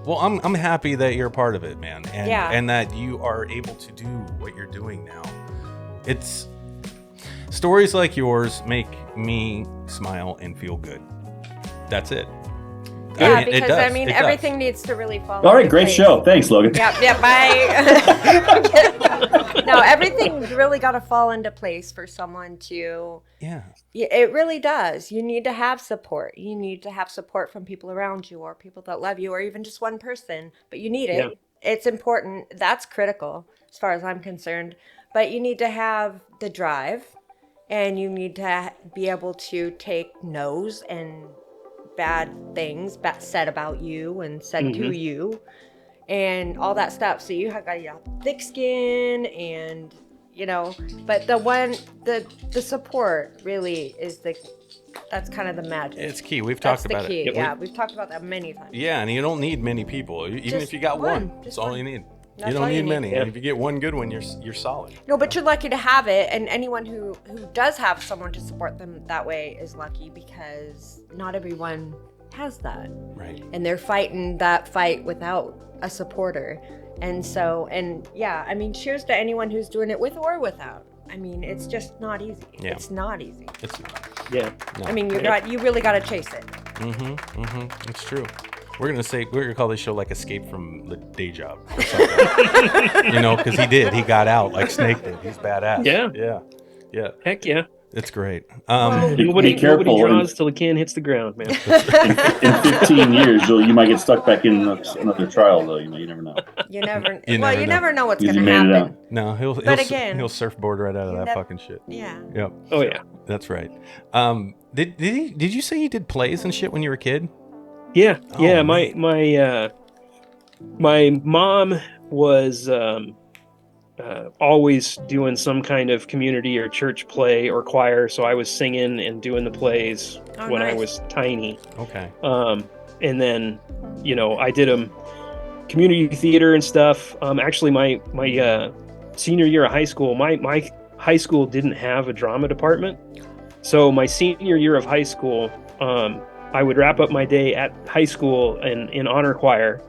Speaker 2: Well, I'm happy that you're a part of it, man, and that you are able to do what you're doing now. It's stories like yours make me smile and feel good. That's it.
Speaker 1: Yeah,
Speaker 2: It
Speaker 1: because
Speaker 2: does.
Speaker 1: I mean,
Speaker 2: It does.
Speaker 1: everything needs to really fall.
Speaker 3: All right,
Speaker 1: into
Speaker 3: great
Speaker 1: place.
Speaker 3: show. Thanks, Logan.
Speaker 1: Yep, bye. No, everything's really got to fall into place for someone to.
Speaker 2: Yeah.
Speaker 1: Yeah, it really does. You need to have support. You need to have support from people around you or people that love you or even just one person, but you need it.
Speaker 4: Yeah.
Speaker 1: It's important. That's critical as far as I'm concerned. But you need to have the drive and you need to be able to take no's and bad things said about you and said to you and all that stuff. So you have got thick skin and but the support really is that's kind of the magic.
Speaker 2: It's key. We've
Speaker 1: That's
Speaker 2: talked
Speaker 1: the
Speaker 2: about
Speaker 1: key.
Speaker 2: it.
Speaker 1: Yeah, we've talked about that many times.
Speaker 2: Yeah, and you don't need many people. Even
Speaker 1: Just
Speaker 2: if you got
Speaker 1: one,
Speaker 2: one,
Speaker 1: just
Speaker 2: that's all
Speaker 1: one.
Speaker 2: you need.
Speaker 1: That's
Speaker 2: You
Speaker 1: all
Speaker 2: don't need many.
Speaker 4: Yeah.
Speaker 2: If you get one good one, you're solid.
Speaker 1: No, but you're lucky to have it, and anyone who does have someone to support them that way is lucky, because not everyone has that,
Speaker 2: Right.
Speaker 1: and they're fighting that fight without a supporter. And so, and yeah, I mean, cheers to anyone who's doing it with or without. I mean, it's just not easy.
Speaker 2: Yeah.
Speaker 1: It's not easy.
Speaker 2: It's not.
Speaker 4: Yeah.
Speaker 2: No.
Speaker 1: I mean, you really got to chase it.
Speaker 2: It's true. We're gonna call this show like Escape from the Day Job or something. Because he did. He got out like Snake did. He's badass. Yeah.
Speaker 4: Heck yeah.
Speaker 2: It's great.
Speaker 4: Nobody
Speaker 3: careful.
Speaker 4: draws till the can hits the ground, man.
Speaker 3: In 15 years, you might get stuck back in another trial, though. You never know.
Speaker 1: You never.
Speaker 2: You
Speaker 1: well,
Speaker 2: never
Speaker 1: you
Speaker 2: know.
Speaker 1: never know what's
Speaker 3: Because
Speaker 1: going
Speaker 3: you
Speaker 1: to
Speaker 3: made it
Speaker 1: happen.
Speaker 3: out.
Speaker 2: No,
Speaker 1: But again,
Speaker 2: he'll surfboard right out of that fucking shit.
Speaker 1: Yeah.
Speaker 2: Yep.
Speaker 4: Oh yeah.
Speaker 2: That's right. Did you say you did plays and shit when you were a kid?
Speaker 4: Yeah.
Speaker 2: Oh,
Speaker 4: Yeah.
Speaker 2: man.
Speaker 4: My mom was always doing some kind of community or church play or choir, so I was singing and doing the plays when I
Speaker 1: nice.
Speaker 4: was tiny.
Speaker 2: Okay.
Speaker 4: And then, I did them community theater and stuff. Actually, my senior year of high school, my high school didn't have a drama department. So my senior year of high school, I would wrap up my day at high school in honor choir,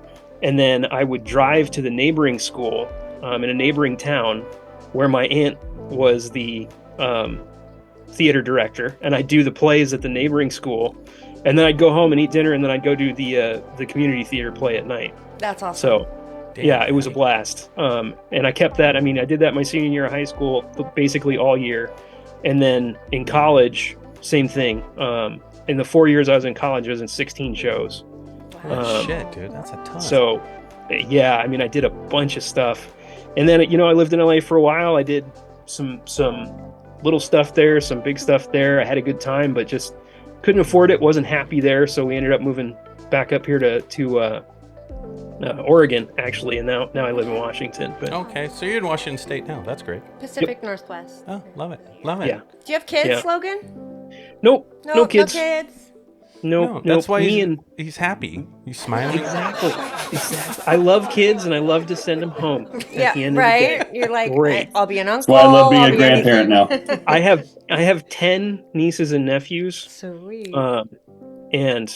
Speaker 4: and then I would drive to the neighboring school in a neighboring town where my aunt was the theater director, and I'd do the plays at the neighboring school, and then I'd go home and eat dinner, and then I'd go do the community theater play at night.
Speaker 1: That's awesome.
Speaker 4: So
Speaker 2: Damn,
Speaker 4: yeah, it was a
Speaker 2: right.
Speaker 4: blast. And I kept that. I mean, I did that my senior year of high school, basically all year. And then in college, same thing. In the 4 years I was in college, I was in 16 shows.
Speaker 2: Holy shit, dude. That's a ton.
Speaker 4: So yeah, I mean, I did a bunch of stuff. And then, I lived in LA for a while. I did some little stuff there, some big stuff there. I had a good time, but just couldn't afford it. Wasn't happy there. So we ended up moving back up here to Oregon, actually, and now I live in Washington. But
Speaker 2: Okay, so you're in Washington State now. That's great.
Speaker 1: Pacific Northwest.
Speaker 2: Oh, love it. Love it.
Speaker 4: yeah,
Speaker 1: Do you have kids,
Speaker 4: Yeah.
Speaker 1: Logan?
Speaker 4: nope, no kids,
Speaker 1: No kids.
Speaker 4: nope.
Speaker 2: That's why
Speaker 4: Me and
Speaker 2: he's happy. He's smiling.
Speaker 4: exactly. I love kids, and I love to send them home. At the end
Speaker 1: Right.
Speaker 4: Of the day.
Speaker 1: You're like,
Speaker 4: Great.
Speaker 1: I'll be an uncle.
Speaker 3: That's why I love being
Speaker 1: I'll
Speaker 3: a
Speaker 1: be
Speaker 3: grandparent
Speaker 1: anything.
Speaker 3: now.
Speaker 4: I have 10 nieces and nephews,
Speaker 1: Sweet.
Speaker 4: and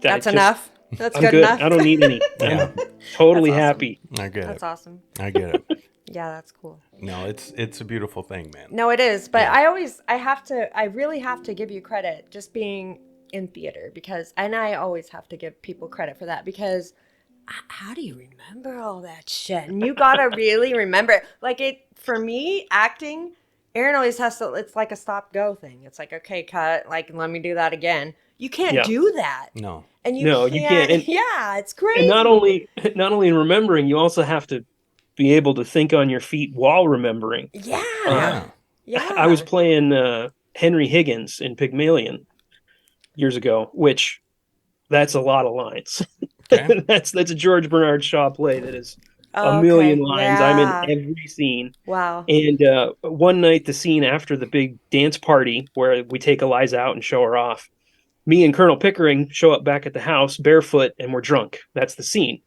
Speaker 1: That's
Speaker 4: just-
Speaker 1: enough. That's
Speaker 4: I'm
Speaker 1: good,
Speaker 4: good.
Speaker 1: enough.
Speaker 4: I don't need any.
Speaker 2: Yeah.
Speaker 4: I'm totally
Speaker 1: That's awesome.
Speaker 4: happy.
Speaker 2: I get
Speaker 1: That's
Speaker 2: it.
Speaker 1: awesome.
Speaker 2: I get it.
Speaker 1: Yeah, that's cool.
Speaker 2: No, it's a beautiful thing, man.
Speaker 1: No, it is. But
Speaker 2: Yeah.
Speaker 1: I really have to give you credit just being in theater, and I always have to give people credit for that, because how do you remember all that shit? And you gotta really remember it. Like for me, acting, Aaron always has to, it's like a stop go thing. It's like, okay, cut, like, let me do that again. You can't
Speaker 4: Yeah.
Speaker 1: do that.
Speaker 2: No.
Speaker 1: And you
Speaker 4: No,
Speaker 1: can't.
Speaker 4: you can't. And-
Speaker 1: yeah, it's crazy.
Speaker 4: And not only in remembering, you also have to be able to think on your feet while remembering.
Speaker 1: Yeah.
Speaker 2: Yeah.
Speaker 1: Yeah.
Speaker 4: I was playing Henry Higgins in Pygmalion years ago, which that's a lot of lines.
Speaker 2: Okay.
Speaker 4: that's a George Bernard Shaw play that is a
Speaker 1: Okay,
Speaker 4: million lines.
Speaker 1: yeah.
Speaker 4: I'm in every scene.
Speaker 1: Wow.
Speaker 4: And one night, the scene after the big dance party where we take Eliza out and show her off, me and Colonel Pickering show up back at the house barefoot, and we're drunk. That's the scene.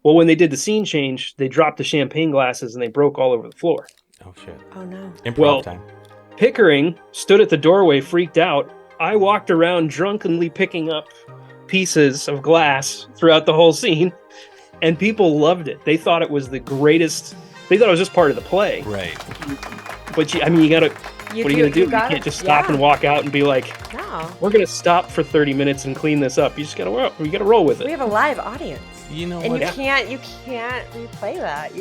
Speaker 4: Well, when they did the scene change, they dropped the champagne glasses and they broke all over the floor.
Speaker 2: Oh shit.
Speaker 1: Oh no.
Speaker 2: Improv
Speaker 4: Well-
Speaker 2: time.
Speaker 4: Pickering stood at the doorway, freaked out. I walked around drunkenly picking up pieces of glass throughout the whole scene, and people loved it. They thought it was the greatest. They thought it was just part of the play.
Speaker 2: Right.
Speaker 4: But you gotta. What are you gonna do? You can't just stop and walk out and be like,
Speaker 1: No.
Speaker 4: "We're gonna stop for 30 minutes and clean this up." You just gotta roll. You gotta roll with
Speaker 1: We
Speaker 4: it.
Speaker 1: have a live audience.
Speaker 2: You know
Speaker 1: And
Speaker 2: what?
Speaker 1: you can't replay that.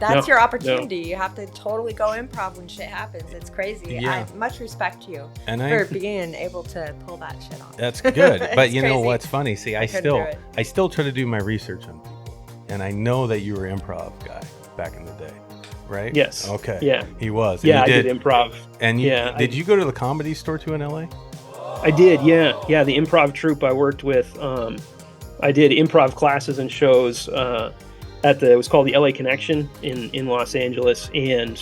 Speaker 1: That's
Speaker 4: No,
Speaker 1: your opportunity. You have to totally go improv when shit happens. It's crazy.
Speaker 2: Yeah.
Speaker 1: I much respect to you
Speaker 2: And
Speaker 1: for being able to pull that shit off.
Speaker 2: That's good. But
Speaker 1: It's
Speaker 2: you know
Speaker 1: crazy.
Speaker 2: what's funny? See, I
Speaker 1: couldn't do
Speaker 2: still
Speaker 1: it.
Speaker 2: try to do my research on people. And I know that you were improv guy back in the day, right?
Speaker 4: Yes.
Speaker 2: Okay.
Speaker 4: Yeah.
Speaker 2: He was. And
Speaker 4: Yeah, I
Speaker 2: you
Speaker 4: did improv.
Speaker 2: And you,
Speaker 4: Yeah,
Speaker 2: did you go to the Comedy Store too in LA?
Speaker 4: I did, yeah. The improv troupe I worked with. I did improv classes and shows it was called the LA Connection in Los Angeles, and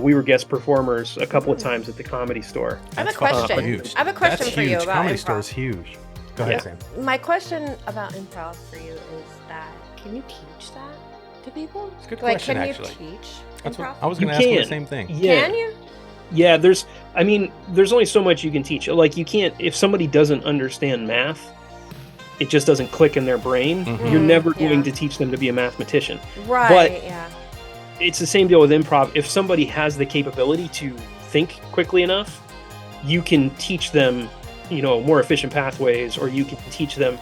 Speaker 4: we were guest performers a couple of times at the Comedy Store.
Speaker 1: I have a
Speaker 2: That's fucking
Speaker 1: question.
Speaker 2: huge.
Speaker 1: I have a question
Speaker 2: That's
Speaker 1: for you
Speaker 2: huge.
Speaker 1: about
Speaker 2: Comedy
Speaker 1: improv.
Speaker 2: Store is huge. Go ahead,
Speaker 4: Yeah.
Speaker 2: Sam.
Speaker 1: My question about improv for you is that, can you teach that? to people?
Speaker 2: It's a good
Speaker 1: Like,
Speaker 2: question,
Speaker 1: can
Speaker 2: actually.
Speaker 1: you teach
Speaker 2: That's
Speaker 1: improv?
Speaker 2: what I was going to
Speaker 4: You
Speaker 2: ask you the
Speaker 4: can.
Speaker 2: same thing.
Speaker 4: Yeah.
Speaker 1: Can you?
Speaker 4: Yeah, there's only so much you can teach. Like, you can't, if somebody doesn't understand math, it just doesn't click in their brain.
Speaker 2: Mhm.
Speaker 4: You're never
Speaker 1: Yeah.
Speaker 4: going to teach them to be a mathematician.
Speaker 1: Right, yeah.
Speaker 4: It's the same deal with improv. If somebody has the capability to think quickly enough, you can teach them, more efficient pathways, or you can teach them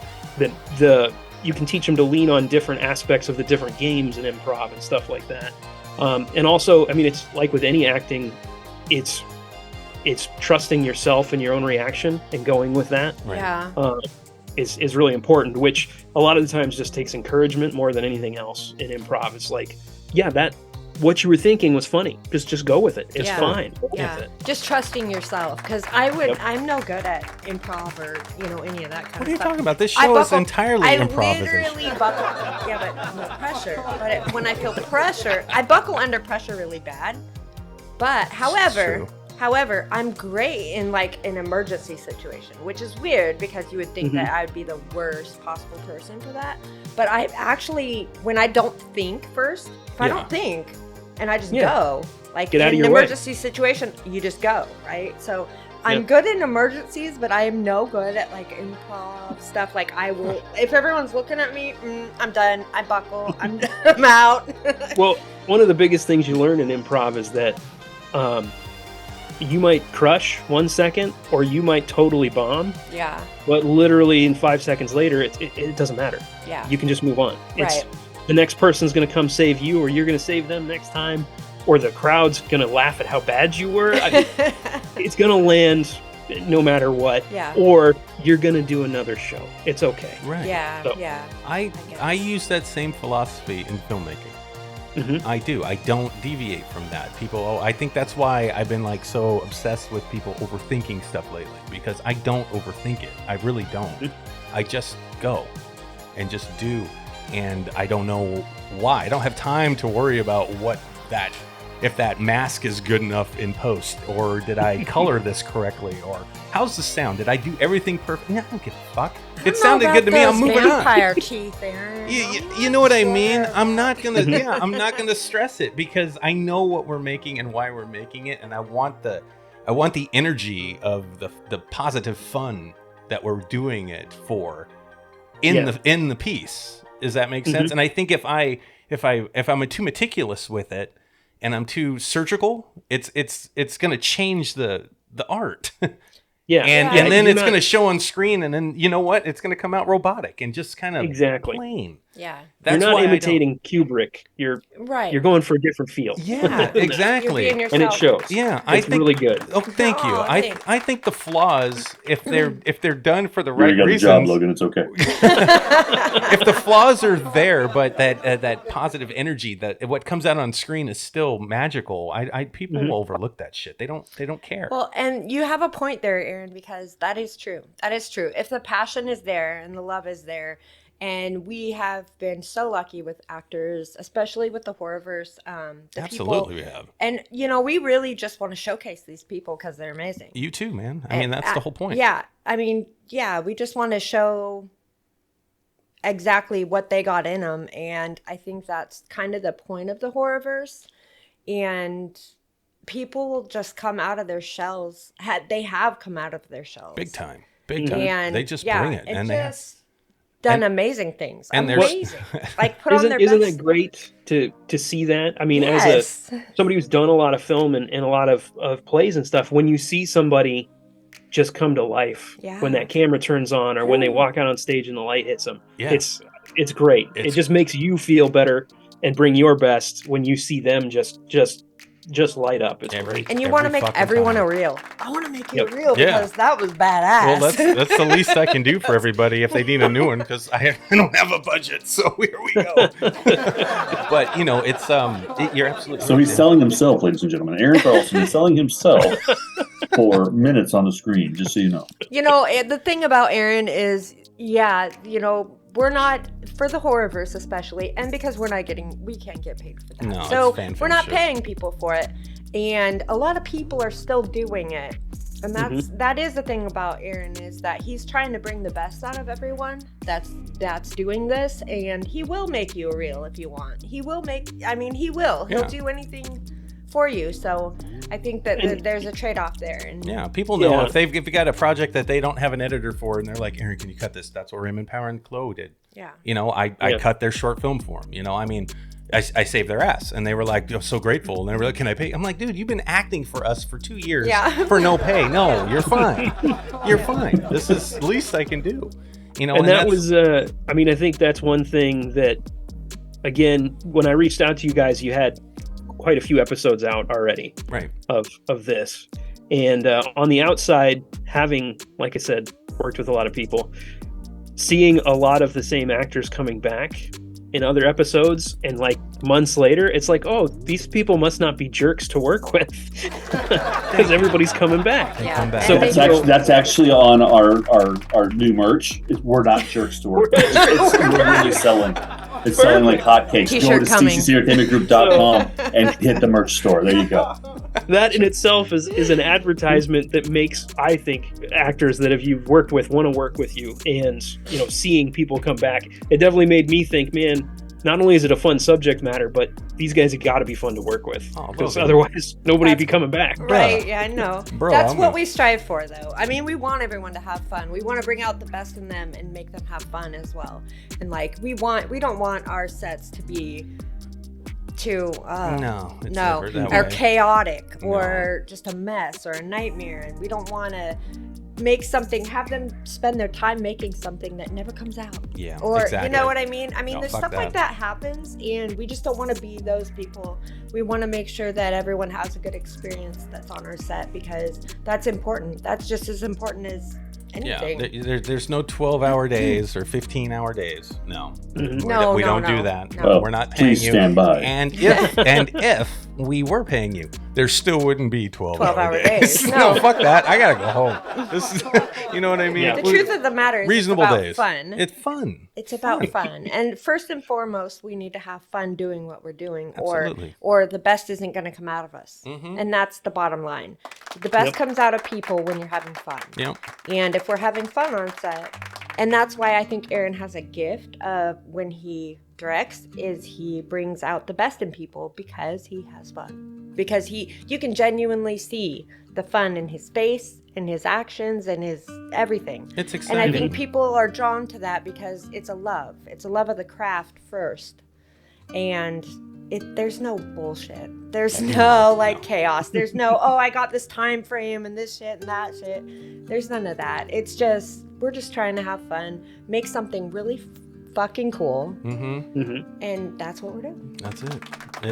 Speaker 4: you can teach them to lean on different aspects of the different games in improv and stuff like that. And also, I mean, it's like with any acting, it's trusting yourself and your own reaction and going with that.
Speaker 2: Right.
Speaker 1: Yeah.
Speaker 4: Is really important, which a lot of the times just takes encouragement more than anything else in improv. It's like, yeah, that what you were thinking was funny. Just go with it. It's
Speaker 1: Yeah.
Speaker 4: fine. Go
Speaker 1: Yeah,
Speaker 4: with it.
Speaker 1: just trusting yourself, because
Speaker 4: Yep.
Speaker 1: I'm no good at improv or any of that kind
Speaker 2: What
Speaker 1: of
Speaker 2: are you
Speaker 1: stuff.
Speaker 2: talking about? This
Speaker 1: I
Speaker 2: show is
Speaker 1: buckle-
Speaker 2: entirely
Speaker 1: I
Speaker 2: improvisation.
Speaker 1: literally buckle. Yeah, but no pressure. But when I feel pressure, I buckle under pressure really bad. But
Speaker 2: True.
Speaker 1: however, I'm great in like an emergency situation, which is weird because you would think that I would be the worst possible person for that. But I actually, when I don't think first, if I
Speaker 2: Yeah.
Speaker 1: don't think and I just
Speaker 4: Yeah.
Speaker 1: go, like
Speaker 4: Get
Speaker 1: in
Speaker 4: out of
Speaker 1: an
Speaker 4: your way.
Speaker 1: emergency situation, you just go, right? So I'm
Speaker 4: Yep.
Speaker 1: good in emergencies, but I am no good at like improv stuff. Like I will, if everyone's looking at me, I'm done. I buckle. I'm out.
Speaker 4: Well, one of the biggest things you learn in improv is that you might crush 1 second, or you might totally bomb,
Speaker 1: Yeah,
Speaker 4: but literally in 5 seconds later, it doesn't matter.
Speaker 1: yeah.
Speaker 4: You can just move on.
Speaker 1: Right.
Speaker 4: The next person's going to come save you, or you're going to save them next time, or the crowd's going to laugh at how bad you were. It's going to land no matter what.
Speaker 1: Yeah.
Speaker 4: Or you're going to do another show. It's okay.
Speaker 2: Right.
Speaker 1: Yeah,
Speaker 4: So-
Speaker 1: yeah.
Speaker 2: I
Speaker 1: guess.
Speaker 2: use that same philosophy in filmmaking.
Speaker 4: Mhm.
Speaker 2: I do. I don't deviate from that. People, I think that's why I've been like so obsessed with people overthinking stuff lately, because I don't overthink it. I really don't. I just go and just do. And I don't know why. I don't have time to worry about if that mask is good enough in post, or did I color this correctly, or how's the sound? Did I do everything perfect? No, I don't give a fuck. It sounded good to me. I'm moving on.
Speaker 1: Vampire teeth, Aaron.
Speaker 2: You know what I mean?
Speaker 1: Sure.
Speaker 2: I'm not gonna stress it, because I know what we're making and why we're making it, and I want the energy of the positive fun that we're doing it for in the piece. Does that make sense? And I think if I'm too meticulous with it and I'm too surgical, it's gonna change the art.
Speaker 4: Yeah.
Speaker 2: And then it's going to show on screen, and then you know what? It's going to come out robotic and just kind of
Speaker 4: Exactly.
Speaker 2: plain.
Speaker 1: Yeah.
Speaker 4: You're
Speaker 2: That's
Speaker 4: not
Speaker 2: why I don't-
Speaker 4: imitating Kubrick. You're
Speaker 1: Right.
Speaker 4: going for a different feel.
Speaker 2: Yeah,
Speaker 1: You're
Speaker 2: exactly.
Speaker 1: being yourself.
Speaker 4: And it shows.
Speaker 2: Yeah, I
Speaker 4: It's
Speaker 2: think
Speaker 4: really good.
Speaker 2: Oh, thank you.
Speaker 1: Oh, thanks.
Speaker 2: I think the flaws, if they're done for the
Speaker 3: You already
Speaker 2: right
Speaker 3: got the
Speaker 2: reasons,
Speaker 3: job, Logan. It's okay.
Speaker 2: if the flaws are there, but that positive energy, that what comes out on screen is still magical. People will overlook that shit. They don't care.
Speaker 1: Well, and you have a point there, Aaron, because that is true. That is true. If the passion is there and the love is there, and we have been so lucky with actors, especially with the Horrorverse,
Speaker 2: Absolutely, we have.
Speaker 1: And we really just want to showcase these people because they're amazing.
Speaker 2: You too, man. I mean, that's the whole point.
Speaker 1: Yeah, I mean, yeah, we just want to show exactly what they got in them, and I think that's kind of the point of the Horrorverse. And people will just come out of their shells. They have come out of their shells,
Speaker 2: Big time. Big time.
Speaker 1: and
Speaker 2: They just bring it, and they have.
Speaker 1: just done amazing things.
Speaker 2: and there's-
Speaker 1: Amazing, like put on their
Speaker 4: Isn't
Speaker 1: best.
Speaker 4: it great to see that? I mean,
Speaker 1: Yes.
Speaker 4: as somebody who's done a lot of film and a lot of plays and stuff, when you see somebody just come to life
Speaker 1: Yeah.
Speaker 4: when that camera turns on, or when they walk out on stage and the light hits them,
Speaker 2: Yeah.
Speaker 4: it's great. It
Speaker 2: It's-
Speaker 4: just makes you feel better and bring your best when you see them just light up. It's great.
Speaker 1: And you want to
Speaker 2: every
Speaker 1: make
Speaker 2: fucking
Speaker 1: everyone
Speaker 2: time.
Speaker 1: a real. I want to make you
Speaker 4: Yep.
Speaker 1: a real
Speaker 2: Yeah.
Speaker 1: because that was badass.
Speaker 2: Well, that's the least I can do for everybody if they need a new one, because I don't have a budget. So here we go. But it's you're absolutely.
Speaker 3: So
Speaker 2: right,
Speaker 3: he's
Speaker 2: Dan.
Speaker 3: selling himself, ladies and gentlemen. Aaron Carlson is selling himself for minutes on the screen, just so you know.
Speaker 1: The thing about Aaron is, we're not, for the Horrorverse especially, and because we can't get paid for that.
Speaker 2: No,
Speaker 1: so
Speaker 2: it's fan
Speaker 1: we're not
Speaker 2: shit.
Speaker 1: paying people for it. And a lot of people are still doing it And that is the thing about Aaron, is that he's trying to bring the best out of everyone that's doing this, and he will make you a reel if you want. He will. He'll do anything for you. So I think that there's a trade-off there. And
Speaker 2: yeah, people know if you got a project that they don't have an editor for, and they're like, Aaron, can you cut this? That's what Raymond Power and Chloe did.
Speaker 1: Yeah.
Speaker 2: You know, I cut their short film for them. You know, I mean, I saved their ass, and they were like, so grateful. And they were like, can I pay? I'm like, dude, you've been acting for us for 2 years for no pay. No, you're fine. You're fine. This is the least I can do. You know,
Speaker 4: and that was, I think that's one thing that, again, when I reached out to you guys, you had quite a few episodes out already,
Speaker 2: right,
Speaker 4: of this. And on the outside, having, like I said, worked with a lot of people, seeing a lot of the same actors coming back in other episodes, and like months later, it's like, oh, these people must not be jerks to work with, because everybody's coming back.
Speaker 1: Yeah.
Speaker 2: So
Speaker 3: that's actually on our new merch. We're not jerks to work with. We're really selling. It's selling like hotcakes. Go to cccentertainmentgroup.com and hit the merch store. There you go.
Speaker 4: That in itself is an advertisement that makes, I think, actors that if you've worked with want to work with you. And, you know, seeing people come back, it definitely made me think, man, not only is it a fun subject matter, but these guys have got to be fun to work with, because otherwise nobody'd be coming back.
Speaker 1: Right, yeah, I know. That's what we strive for, though. I mean, we want everyone to have fun. We want to bring out the best in them and make them have fun as well. And like, we don't want our sets to be too or chaotic or just a mess or a nightmare. And we don't want to have them spend their time making something that never comes out.
Speaker 2: Yeah,
Speaker 1: or
Speaker 2: exactly.
Speaker 1: You know what I mean? I mean, there's stuff like that happens, and we just don't want to be those people. We want to make sure that everyone has a good experience that's on our set, because that's important. That's just as important as anything.
Speaker 2: Yeah, there's no 12-hour days or 15-hour days. No.
Speaker 1: Mm-hmm.
Speaker 2: We don't do that.
Speaker 1: No.
Speaker 2: We're not paying
Speaker 3: Please stand by.
Speaker 2: And if we were paying you, there still wouldn't be 12-hour days. No, fuck that. I gotta go home. This is, you know what I mean?
Speaker 1: Yeah. The truth of the matter is,
Speaker 2: reasonable
Speaker 1: it's about
Speaker 2: days.
Speaker 1: Fun.
Speaker 2: It's fun.
Speaker 1: It's about fun. And first and foremost, we need to have fun doing what we're doing,
Speaker 2: Absolutely.
Speaker 1: or the best isn't going to come out of us.
Speaker 2: Mm-hmm.
Speaker 1: And that's the bottom line. The best comes out of people when you're having fun.
Speaker 2: Yep.
Speaker 1: And if we're having fun on set, and that's why I think Aaron has a gift of, when he directs, is he brings out the best in people because he has fun. Because you can genuinely see the fun in his face, in his actions, and his everything.
Speaker 2: It's exciting.
Speaker 1: And I think people are drawn to that because it's a love. It's a love of the craft first. And there's no bullshit. There's no chaos. There's no, I got this time frame and this shit and that shit. There's none of that. It's just, we're just trying to have fun, make something really fucking cool.
Speaker 2: Mm-hmm.
Speaker 4: Mm-hmm.
Speaker 1: And that's what we're doing.
Speaker 2: That's it.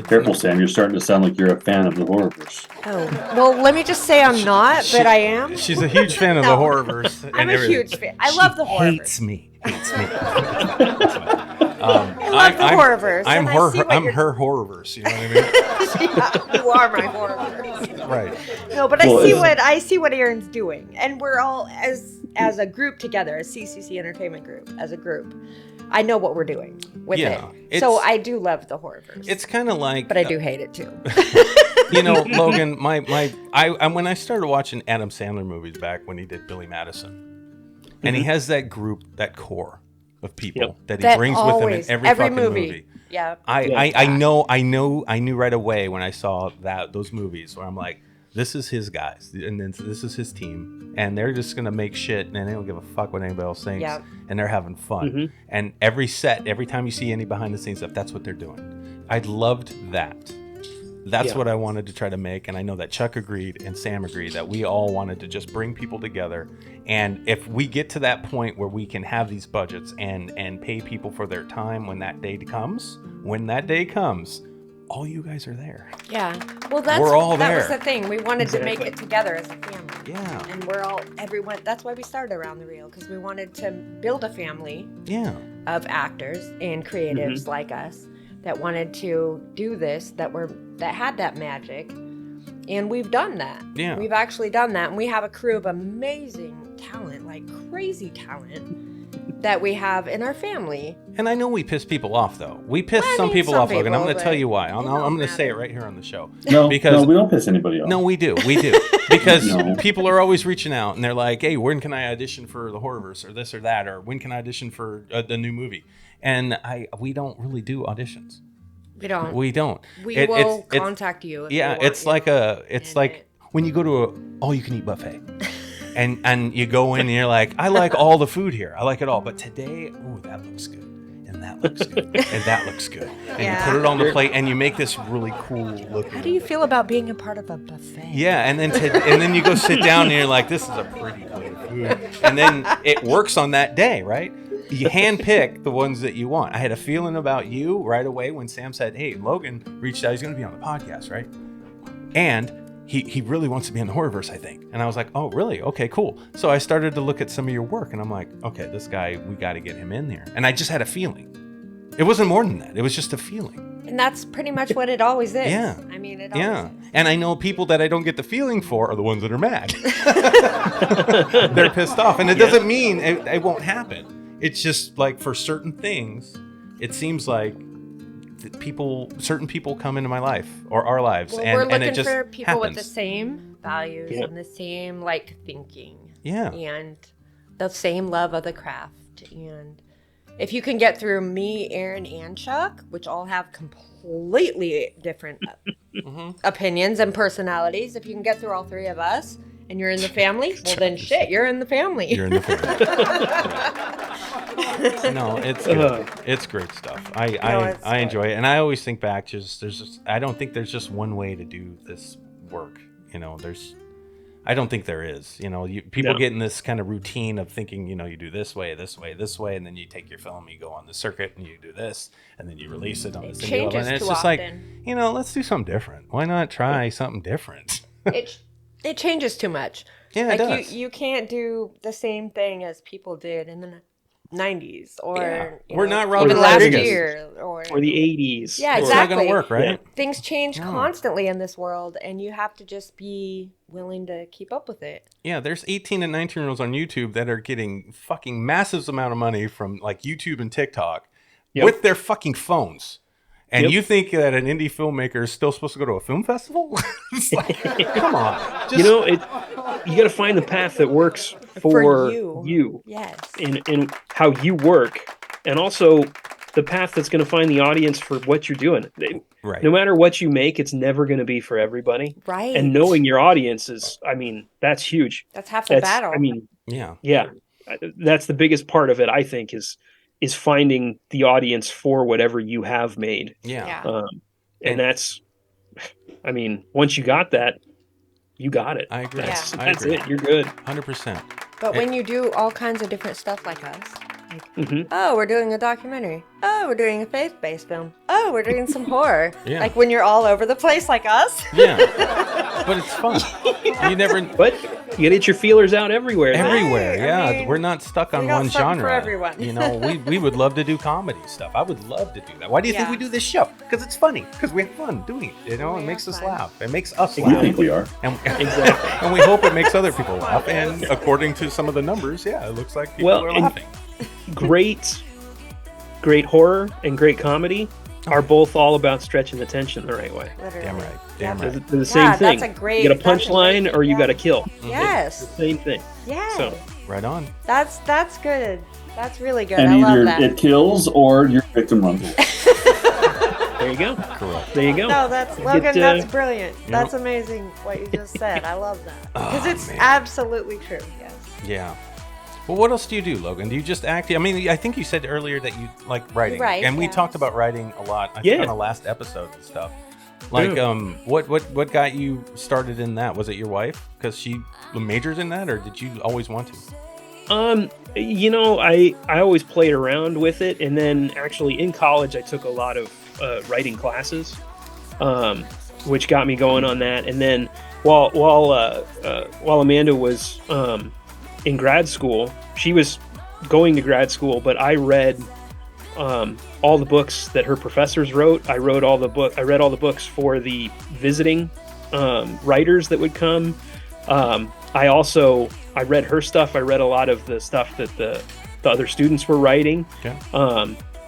Speaker 3: Careful, Sam. You're starting to sound like you're a fan of the Horrorverse.
Speaker 1: Oh, well, let me just say I'm not, but I am.
Speaker 2: She's a huge fan of the Horrorverse.
Speaker 1: I'm a huge fan. I love the Horrorverse.
Speaker 2: Hates me.
Speaker 1: I love the Horrorverse.
Speaker 2: I'm her Horrorverse. You know what I mean?
Speaker 1: Yeah, you are my Horrorverse.
Speaker 2: Right.
Speaker 1: No, but I see what Aaron's doing, and we're all as a group together, as CCC Entertainment Group, as a group. I know what we're doing with it. So I do love the Horrorverse.
Speaker 2: It's kind of like,
Speaker 1: but I do hate it too.
Speaker 2: You know, Logan, when I started watching Adam Sandler movies back when he did Billy Madison, and he has that group, that core of people that he brings with him in every fucking movie.
Speaker 1: Yeah.
Speaker 2: I knew right away when I saw those movies where I'm like, this is his guys, and then this is his team, and they're just gonna make shit, and they don't give a fuck what anybody else thinks, and they're having fun. Mm-hmm. And every time you see any behind the scenes stuff, that's what they're doing. I loved that. That's what I wanted to try to make, and I know that Chuck agreed and Sam agreed that we all wanted to just bring people together. And if we get to that point where we can have these budgets and pay people for their time when that day comes, all you guys are there.
Speaker 1: Yeah. Well,
Speaker 2: we're all there.
Speaker 1: That was the thing. We wanted to make it together as a family.
Speaker 2: Yeah.
Speaker 1: And everyone, that's why we started Around the Reel, because we wanted to build a family of actors and creatives like us that wanted to do this, that had that magic. And we've done that.
Speaker 2: Yeah.
Speaker 1: We've actually done that. And we have a crew of amazing talent, like crazy talent. that we have in our family.
Speaker 2: And I know we piss people off, though. We piss
Speaker 1: I
Speaker 2: some
Speaker 1: mean,
Speaker 2: people
Speaker 1: some
Speaker 2: off, Logan. I'm
Speaker 1: people,
Speaker 2: going to tell you why.
Speaker 1: but
Speaker 2: I'm
Speaker 1: it don't
Speaker 2: going to say it
Speaker 1: matter.
Speaker 2: right here on the show.
Speaker 3: No,
Speaker 2: Because
Speaker 3: we don't piss anybody off.
Speaker 2: no, we do. Because
Speaker 3: No.
Speaker 2: people are always reaching out and they're like, hey, when can I audition for the Horrorverse or this or that? Or when can I audition for the new movie? And we don't really do auditions.
Speaker 1: We don't.
Speaker 2: We don't.
Speaker 1: We will contact you. If
Speaker 2: Yeah,
Speaker 1: we want
Speaker 2: it's
Speaker 1: you.
Speaker 2: like it's
Speaker 1: And
Speaker 2: like when you go to a all-you-can-eat buffet. And you go in and you're like, I like all the food here. I like it all. But today, ooh, that looks good. And that looks good. And that looks good. And
Speaker 1: Yeah.
Speaker 2: you put it on the plate and you make this really cool looking.
Speaker 1: How do you feel about being a part of a buffet?
Speaker 2: Yeah, and then you go sit down and you're like, this is a pretty plate of food. And then it works on that day, right? You handpick the ones that you want. I had a feeling about you right away when Sam said, hey, Logan reached out. He's going to be on the podcast, right? And he really wants to be in the Horrorverse, I think. And I was like, oh, really? Okay, cool. So I started to look at some of your work, and I'm like, okay, this guy, we got to get him in there. And I just had a feeling. It wasn't more than that. It was just a feeling.
Speaker 1: And that's pretty much what it always is.
Speaker 2: Yeah.
Speaker 1: I mean, it
Speaker 2: Yeah.
Speaker 1: always is.
Speaker 2: And I know people that I don't get the feeling for are the ones that are mad. They're pissed off. And it doesn't mean it won't happen. It's just like for certain things, it seems like certain people come into my life or our lives.
Speaker 1: Well,
Speaker 2: and,
Speaker 1: we're
Speaker 2: and
Speaker 1: looking
Speaker 2: it just
Speaker 1: for people with the
Speaker 2: happens.
Speaker 1: same values
Speaker 4: Yeah.
Speaker 1: and the same like thinking.
Speaker 2: Yeah.
Speaker 1: And the same love of the craft. And if you can get through me, Aaron, and Chuck, which all have completely different opinions and personalities, if you can get through all three of us and you're in the family, well then shit, you're in the family.
Speaker 2: You're in the family. No, it's good. It's great stuff. I
Speaker 1: it's
Speaker 2: enjoy it, and I always think back. I don't think there's just one way to do this work. I don't think there is. People
Speaker 4: No.
Speaker 2: get in this kind of routine of thinking. You do this way, and then you take your film, you go on the circuit, and you do this, and then you release it on
Speaker 1: It
Speaker 2: this thing.
Speaker 1: changes
Speaker 2: And it's
Speaker 1: too
Speaker 2: just
Speaker 1: often.
Speaker 2: like, let's do something different. Why not try something different?
Speaker 1: It changes too much.
Speaker 2: Yeah, it
Speaker 1: like
Speaker 2: does.
Speaker 1: you can't do the same thing as people did in the 90s or
Speaker 2: Yeah. We're not Robert
Speaker 1: even last
Speaker 2: Rodriguez.
Speaker 1: year or
Speaker 4: Or the 80s.
Speaker 1: Yeah,
Speaker 2: It's
Speaker 4: or-
Speaker 2: not going
Speaker 1: exactly.
Speaker 2: to work, right?
Speaker 1: things change
Speaker 2: No.
Speaker 1: constantly in this world and you have to just be willing to keep up with it.
Speaker 2: Yeah, there's 18 and 19-year-olds on YouTube that are getting fucking massive amount of money from like YouTube and TikTok
Speaker 4: Yep.
Speaker 2: with their fucking phones. And
Speaker 4: Yep.
Speaker 2: you think that an indie filmmaker is still supposed to go to a film festival? It's like, come on. Just,
Speaker 4: You got to find the path that works for you
Speaker 1: Yes.
Speaker 4: in how you work, and also the path that's going to find the audience for what you're doing.
Speaker 2: right.
Speaker 4: No matter what you make, it's never going to be for everybody.
Speaker 1: Right.
Speaker 4: And knowing your audience is, that's huge.
Speaker 1: that's half the
Speaker 4: That's,
Speaker 1: battle.
Speaker 2: Yeah.
Speaker 4: yeah, that's the biggest part of it, I think, is finding the audience for whatever you have made.
Speaker 2: Yeah.
Speaker 1: Yeah.
Speaker 4: And that's, once you got that, you got it.
Speaker 2: I agree.
Speaker 4: That's,
Speaker 2: I
Speaker 4: that's
Speaker 2: agree.
Speaker 4: it. You're good.
Speaker 2: 100%.
Speaker 1: But when you do all kinds of different stuff like us,
Speaker 4: Mhm.
Speaker 1: oh, we're doing a documentary. Oh, we're doing a faith-based film. Oh, we're doing some horror.
Speaker 2: Yeah.
Speaker 1: Like when you're all over the place like us.
Speaker 2: Yeah. But it's fun. You never...
Speaker 4: But you gotta get your feelers out everywhere.
Speaker 2: Everywhere,
Speaker 1: Right, I
Speaker 2: yeah.
Speaker 1: mean,
Speaker 2: We're not stuck on
Speaker 1: we got
Speaker 2: one
Speaker 1: something
Speaker 2: genre.
Speaker 1: for everyone.
Speaker 2: We would love to do comedy stuff. I would love to do that. Why do you think
Speaker 1: Yeah.
Speaker 2: we do this show? Because it's funny. Because we have fun doing it. It
Speaker 1: We
Speaker 2: makes
Speaker 1: have
Speaker 2: us
Speaker 1: fun.
Speaker 2: laugh. It makes us
Speaker 3: We
Speaker 2: laugh.
Speaker 3: think we are.
Speaker 2: And,
Speaker 4: Exactly.
Speaker 2: and we hope it makes other people laugh. And according to some of the numbers, yeah, it looks like people are
Speaker 4: and
Speaker 2: laughing.
Speaker 4: Great horror and great comedy are both all about stretching the tension the right way.
Speaker 1: Literally.
Speaker 2: Damn right. Damn
Speaker 1: Yeah.
Speaker 4: They're
Speaker 2: right.
Speaker 4: the, they're the same
Speaker 1: Yeah,
Speaker 4: thing.
Speaker 1: that's a great-
Speaker 4: you got a
Speaker 1: that's a
Speaker 4: punchline
Speaker 1: great-
Speaker 4: or you
Speaker 1: yeah.
Speaker 4: got to kill.
Speaker 1: Yes.
Speaker 4: Same thing.
Speaker 1: Yes.
Speaker 4: So
Speaker 2: Right on.
Speaker 1: That's good. That's really good.
Speaker 3: And
Speaker 1: I love
Speaker 3: either
Speaker 1: that.
Speaker 3: it kills or your victim runs away.
Speaker 4: there you go.
Speaker 2: Correct.
Speaker 4: There you go.
Speaker 1: No, that's
Speaker 4: Get,
Speaker 1: Logan. That's
Speaker 2: uh,
Speaker 1: brilliant.
Speaker 2: you
Speaker 1: That's
Speaker 2: know-
Speaker 1: amazing what you just said. I love that because
Speaker 2: Oh,
Speaker 1: it's
Speaker 2: man.
Speaker 1: absolutely true. Yes.
Speaker 2: Yeah. Well, what else do you do, Logan? Do you just act? I mean, I think you said earlier that you like writing,
Speaker 1: Write,
Speaker 2: and we
Speaker 1: yeah.
Speaker 2: talked about writing a lot. I
Speaker 4: Yeah.
Speaker 2: think on the last episode and stuff. Like,
Speaker 4: Yeah.
Speaker 2: what got you started in that? Was it your wife? Because she majors in that, or did you always want to?
Speaker 4: I always played around with it, and then actually in college I took a lot of writing classes, which got me going on that. And then while Amanda was in grad school, she was going to grad school, but I read all the books that her professors wrote. I read all the books for the visiting writers that would come. I read her stuff. I read a lot of the stuff that the other students were writing.
Speaker 2: Okay.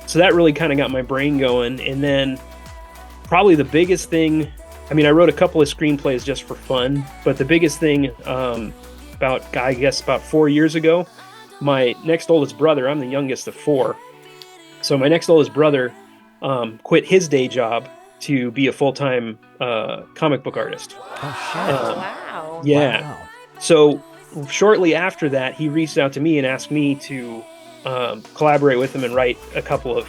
Speaker 4: So that really kind of got my brain going. And then probably the biggest thing, I mean, I wrote a couple of screenplays just for fun, but the biggest thing about 4 years ago, my next oldest brother, I'm the youngest of four. So my next oldest brother quit his day job to be a full-time comic book artist.
Speaker 2: Oh, shit.
Speaker 1: Wow.
Speaker 4: Yeah.
Speaker 2: Wow.
Speaker 4: So shortly after that, he reached out to me and asked me to collaborate with him and write a couple of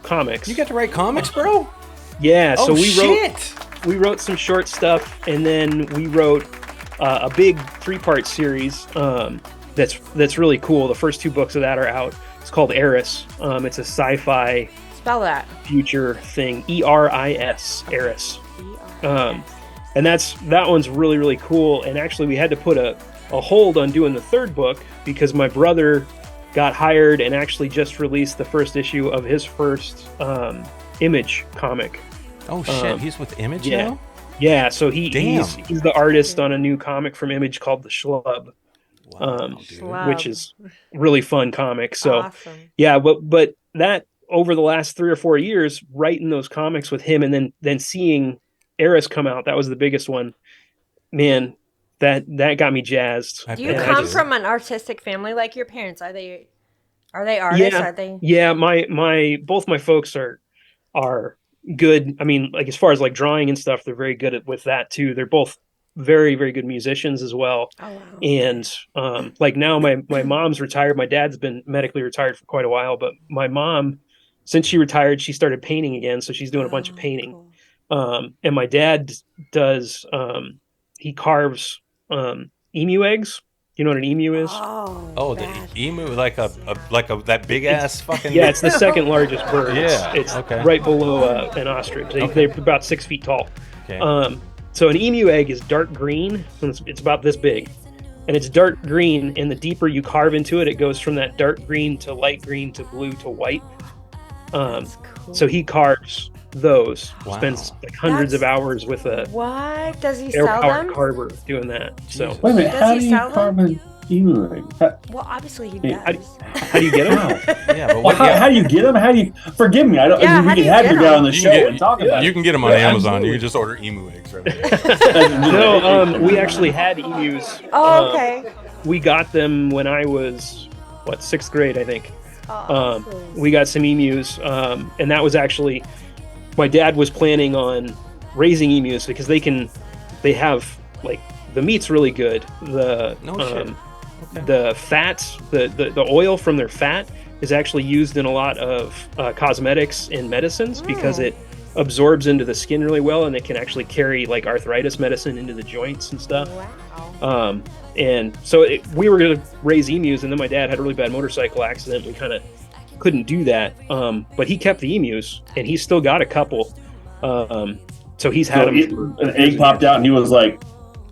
Speaker 4: comics.
Speaker 2: You get to write comics, bro?
Speaker 4: Yeah. So
Speaker 2: shit.
Speaker 4: we wrote some short stuff, and then we wrote a big 3-part series that's really cool. The first 2 books of that are out. It's called Eris. It's a sci-fi
Speaker 1: Spell that.
Speaker 4: future thing. ERIS. Eris.
Speaker 1: E-R-S.
Speaker 4: And that one's really, really cool. And actually, we had to put a hold on doing the 3rd book because my brother got hired and actually just released the first issue of his first Image comic.
Speaker 2: Oh, shit. He's with Image
Speaker 4: Yeah.
Speaker 2: now?
Speaker 4: Yeah, so he's the artist on a new comic from Image called The Schlub,
Speaker 2: Wow, dude.
Speaker 1: Schlub.
Speaker 4: which is really fun comic. So
Speaker 1: Awesome.
Speaker 4: yeah, but that over the last 3 or 4 years, writing those comics with him, and then seeing Eris come out, that was the biggest one. Man, that got me jazzed.
Speaker 2: I
Speaker 1: Do you
Speaker 2: bet
Speaker 1: come
Speaker 2: it is.
Speaker 1: from an artistic family like your parents? Are they artists?
Speaker 4: Yeah.
Speaker 1: Are they?
Speaker 4: Yeah, both my folks are good. I mean, like as far as like drawing and stuff, they're very good with that too. They're both very, very good musicians as well.
Speaker 1: Oh wow.
Speaker 4: And like now my mom's retired. My dad's been medically retired for quite a while, but my mom, since she retired, she started painting again. So she's doing a bunch of painting.
Speaker 1: Cool.
Speaker 4: And my dad does, he carves emu eggs. You know what an emu is?
Speaker 2: Oh, the
Speaker 1: bad.
Speaker 2: emu, like that big ass fucking.
Speaker 4: Yeah, it's the second largest bird.
Speaker 2: Yeah,
Speaker 4: It's
Speaker 2: okay.
Speaker 4: right below an ostrich. They're about 6 feet tall.
Speaker 2: Okay.
Speaker 4: So an emu egg is dark green. And it's about this big, and it's dark green. And the deeper you carve into it, it goes from that dark green to light green to blue to white.
Speaker 1: That's cool.
Speaker 4: So he carves those.
Speaker 2: Wow.
Speaker 4: Spends like hundreds of hours with a
Speaker 1: What does he sell
Speaker 4: air-powered
Speaker 1: them?
Speaker 4: carver doing that. So
Speaker 3: Wait a minute,
Speaker 1: Does
Speaker 3: how
Speaker 1: he
Speaker 3: do you
Speaker 1: sell
Speaker 3: carve an emu egg?
Speaker 1: Well, obviously he
Speaker 3: Hey,
Speaker 1: does.
Speaker 4: how do you get them?
Speaker 3: How?
Speaker 2: Yeah, but
Speaker 3: Well,
Speaker 2: what,
Speaker 3: how do you get them? How do you? Forgive me. I don't.
Speaker 1: Yeah,
Speaker 3: we
Speaker 1: how do
Speaker 3: can
Speaker 1: you
Speaker 3: have
Speaker 1: get
Speaker 3: your guy
Speaker 1: 'em?
Speaker 3: on the
Speaker 2: You
Speaker 3: show
Speaker 2: can get-
Speaker 3: and talk about
Speaker 2: you
Speaker 3: it.
Speaker 2: can get them on
Speaker 3: Yeah,
Speaker 2: Amazon.
Speaker 3: absolutely.
Speaker 2: You can just order emu eggs right there.
Speaker 4: No, we actually had emus.
Speaker 1: Oh, okay.
Speaker 4: We got them when I was 6th grade, I think.
Speaker 1: Awesome.
Speaker 4: We got some emus, and that was actually my dad was planning on raising emus because they have like the meat's really good. The
Speaker 2: No shit. Okay.
Speaker 4: the fats, the oil from their fat is actually used in a lot of cosmetics and medicines because it absorbs into the skin really well, and it can actually carry like arthritis medicine into the joints and stuff.
Speaker 1: Wow.
Speaker 4: And so we were going to raise emus, and then my dad had a really bad motorcycle accident. We kind of couldn't do that. But he kept the emus, and he's still got a couple. So he's had
Speaker 3: So
Speaker 4: them.
Speaker 3: an egg popped out, and he was like,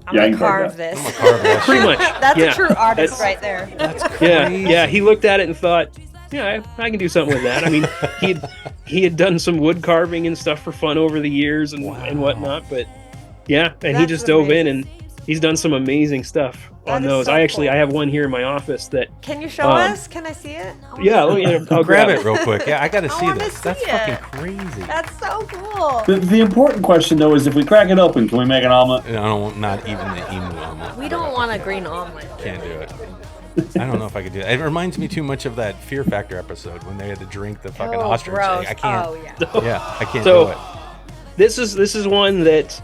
Speaker 1: I'm
Speaker 3: Yeah, I
Speaker 1: gonna
Speaker 3: can carve
Speaker 1: carve this.
Speaker 2: I'm gonna carve that
Speaker 4: Pretty
Speaker 2: shit.
Speaker 4: much.
Speaker 1: That's
Speaker 4: yeah.
Speaker 1: a true artist
Speaker 4: That's-
Speaker 1: right there.
Speaker 2: That's
Speaker 4: Yeah,
Speaker 2: crazy.
Speaker 4: yeah. He looked at it and thought, yeah, I can do something with that. I mean, he had done some wood carving and stuff for fun over the years and whatnot. But yeah, and he
Speaker 1: That's
Speaker 4: just dove in,
Speaker 1: amazing.
Speaker 4: and he's done some amazing stuff
Speaker 1: That
Speaker 4: on
Speaker 1: is
Speaker 4: those.
Speaker 1: so
Speaker 4: I
Speaker 1: cool.
Speaker 4: have one here in my office that.
Speaker 1: Can you show us? Can I see it? I wanna
Speaker 4: Yeah,
Speaker 1: see
Speaker 4: let me.
Speaker 1: it.
Speaker 4: I'll
Speaker 2: Grab it real quick. Yeah, I gotta
Speaker 1: I
Speaker 2: see
Speaker 1: wanna
Speaker 2: this.
Speaker 1: see
Speaker 2: That's
Speaker 1: it.
Speaker 2: fucking crazy.
Speaker 1: That's so cool.
Speaker 3: the important question though is if we crack it open, can we make an omelet?
Speaker 2: I don't want not even the emu omelet.
Speaker 1: We don't want a green omelet.
Speaker 2: Can't do it. I don't know if I could do it. It reminds me too much of that Fear Factor episode when they had to drink the fucking
Speaker 1: Oh,
Speaker 2: ostrich
Speaker 1: gross.
Speaker 2: egg. I can't.
Speaker 1: Oh, yeah.
Speaker 2: Yeah, I can't
Speaker 4: So-
Speaker 2: do it.
Speaker 4: This is one that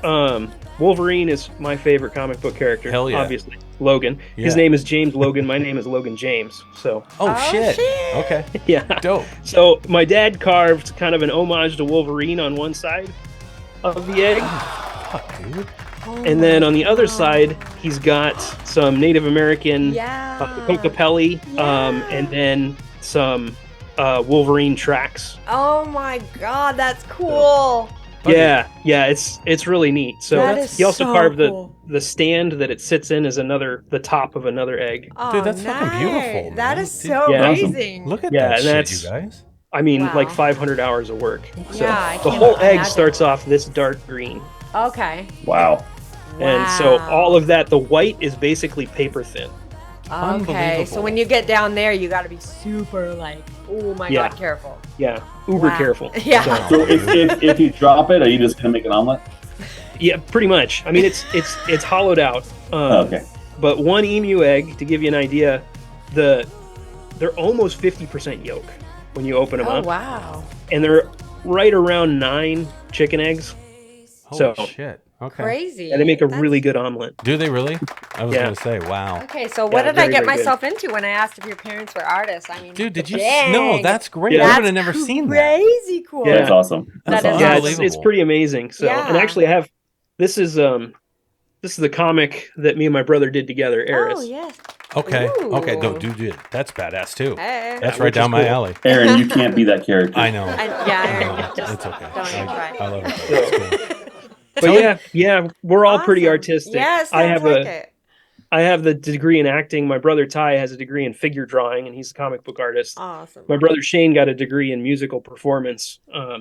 Speaker 4: Wolverine is my favorite comic book character.
Speaker 2: Hell yeah.
Speaker 4: Obviously, Logan. His
Speaker 2: Yeah.
Speaker 4: name is James Logan. My name is Logan James. So
Speaker 2: Oh, shit.
Speaker 1: shit.
Speaker 2: Okay.
Speaker 4: yeah.
Speaker 2: Dope.
Speaker 4: So my dad carved kind of an homage to Wolverine on one side of the egg,
Speaker 2: Fuck, dude.
Speaker 4: and then on the other side he's got some Native American
Speaker 1: Yeah.
Speaker 4: Kokopelli, and then some Wolverine tracks.
Speaker 1: Oh my god, that's cool.
Speaker 4: Yeah, it's really neat. So
Speaker 1: That is
Speaker 4: he also
Speaker 1: so
Speaker 4: carved
Speaker 1: cool.
Speaker 4: the stand that it sits in is the top of another egg.
Speaker 1: Oh,
Speaker 2: Dude, that's fucking
Speaker 1: nice.
Speaker 2: beautiful, man.
Speaker 1: That is
Speaker 2: Dude,
Speaker 1: so
Speaker 4: yeah.
Speaker 1: amazing.
Speaker 2: Look at
Speaker 4: Yeah,
Speaker 2: that
Speaker 4: and
Speaker 2: shit,
Speaker 4: that's-
Speaker 2: you guys.
Speaker 4: I mean,
Speaker 1: Wow.
Speaker 4: like 500 hours of work. So
Speaker 1: Yeah, I
Speaker 4: the
Speaker 1: can't
Speaker 4: whole egg
Speaker 1: imagine.
Speaker 4: starts off this dark green.
Speaker 1: Okay.
Speaker 3: Wow.
Speaker 4: And so
Speaker 1: Wow.
Speaker 4: all of that, the white is basically paper thin.
Speaker 2: Unbelievable.
Speaker 1: so when you get down there, you got to be super like, oh my
Speaker 4: Yeah.
Speaker 1: god, careful.
Speaker 4: Yeah, uber
Speaker 1: Wow.
Speaker 4: careful.
Speaker 1: Yeah.
Speaker 3: So if you drop it, are you just gonna make an omelet?
Speaker 4: Yeah, pretty much. I mean, it's hollowed out.
Speaker 3: Okay.
Speaker 4: But one emu egg, to give you an idea, they're almost 50% yolk when you open them
Speaker 1: Oh
Speaker 4: up,
Speaker 1: wow.
Speaker 4: and they're right around 9 chicken eggs.
Speaker 2: Holy
Speaker 4: So-
Speaker 2: shit. Okay.
Speaker 1: Crazy.
Speaker 4: And they make a
Speaker 1: That's-
Speaker 4: really good omelet.
Speaker 2: Do they really? I was
Speaker 4: Yeah.
Speaker 2: gonna say, wow.
Speaker 1: Okay, so what
Speaker 4: Yeah,
Speaker 1: did I
Speaker 4: very,
Speaker 1: get
Speaker 4: very good.
Speaker 1: myself into when I asked if your parents were artists? I mean,
Speaker 2: Dude, did you?
Speaker 1: dang.
Speaker 2: No, that's great.
Speaker 4: Yeah.
Speaker 2: I
Speaker 1: That's
Speaker 2: would have never seen that.
Speaker 1: Crazy cool.
Speaker 4: Yeah.
Speaker 3: That's awesome. That's
Speaker 1: That is
Speaker 3: awesome.
Speaker 4: Yeah,
Speaker 2: Unbelievable.
Speaker 4: it's pretty amazing. So, and
Speaker 1: Yeah.
Speaker 4: actually, I have this is the comic that me and my brother did together, Eris.
Speaker 1: Oh yes.
Speaker 2: Okay.
Speaker 1: Ooh.
Speaker 2: Okay. No, dude, that's badass too.
Speaker 1: Hey.
Speaker 2: That's
Speaker 4: Yeah,
Speaker 2: right
Speaker 4: which
Speaker 2: down
Speaker 4: is
Speaker 2: my
Speaker 4: cool.
Speaker 2: alley.
Speaker 3: Aaron, you can't be that character.
Speaker 2: I know.
Speaker 1: Yeah, just
Speaker 2: It's okay.
Speaker 1: don't even try.
Speaker 2: I love it. It's cool.
Speaker 4: But yeah, we're all pretty
Speaker 1: Awesome.
Speaker 4: artistic.
Speaker 1: Yeah, it
Speaker 4: I
Speaker 1: sounds
Speaker 4: have
Speaker 1: like it.
Speaker 4: I have the degree in acting. My brother Ty has a degree in figure drawing, and he's a comic book artist.
Speaker 1: Awesome.
Speaker 4: My brother Shane got a degree in musical performance.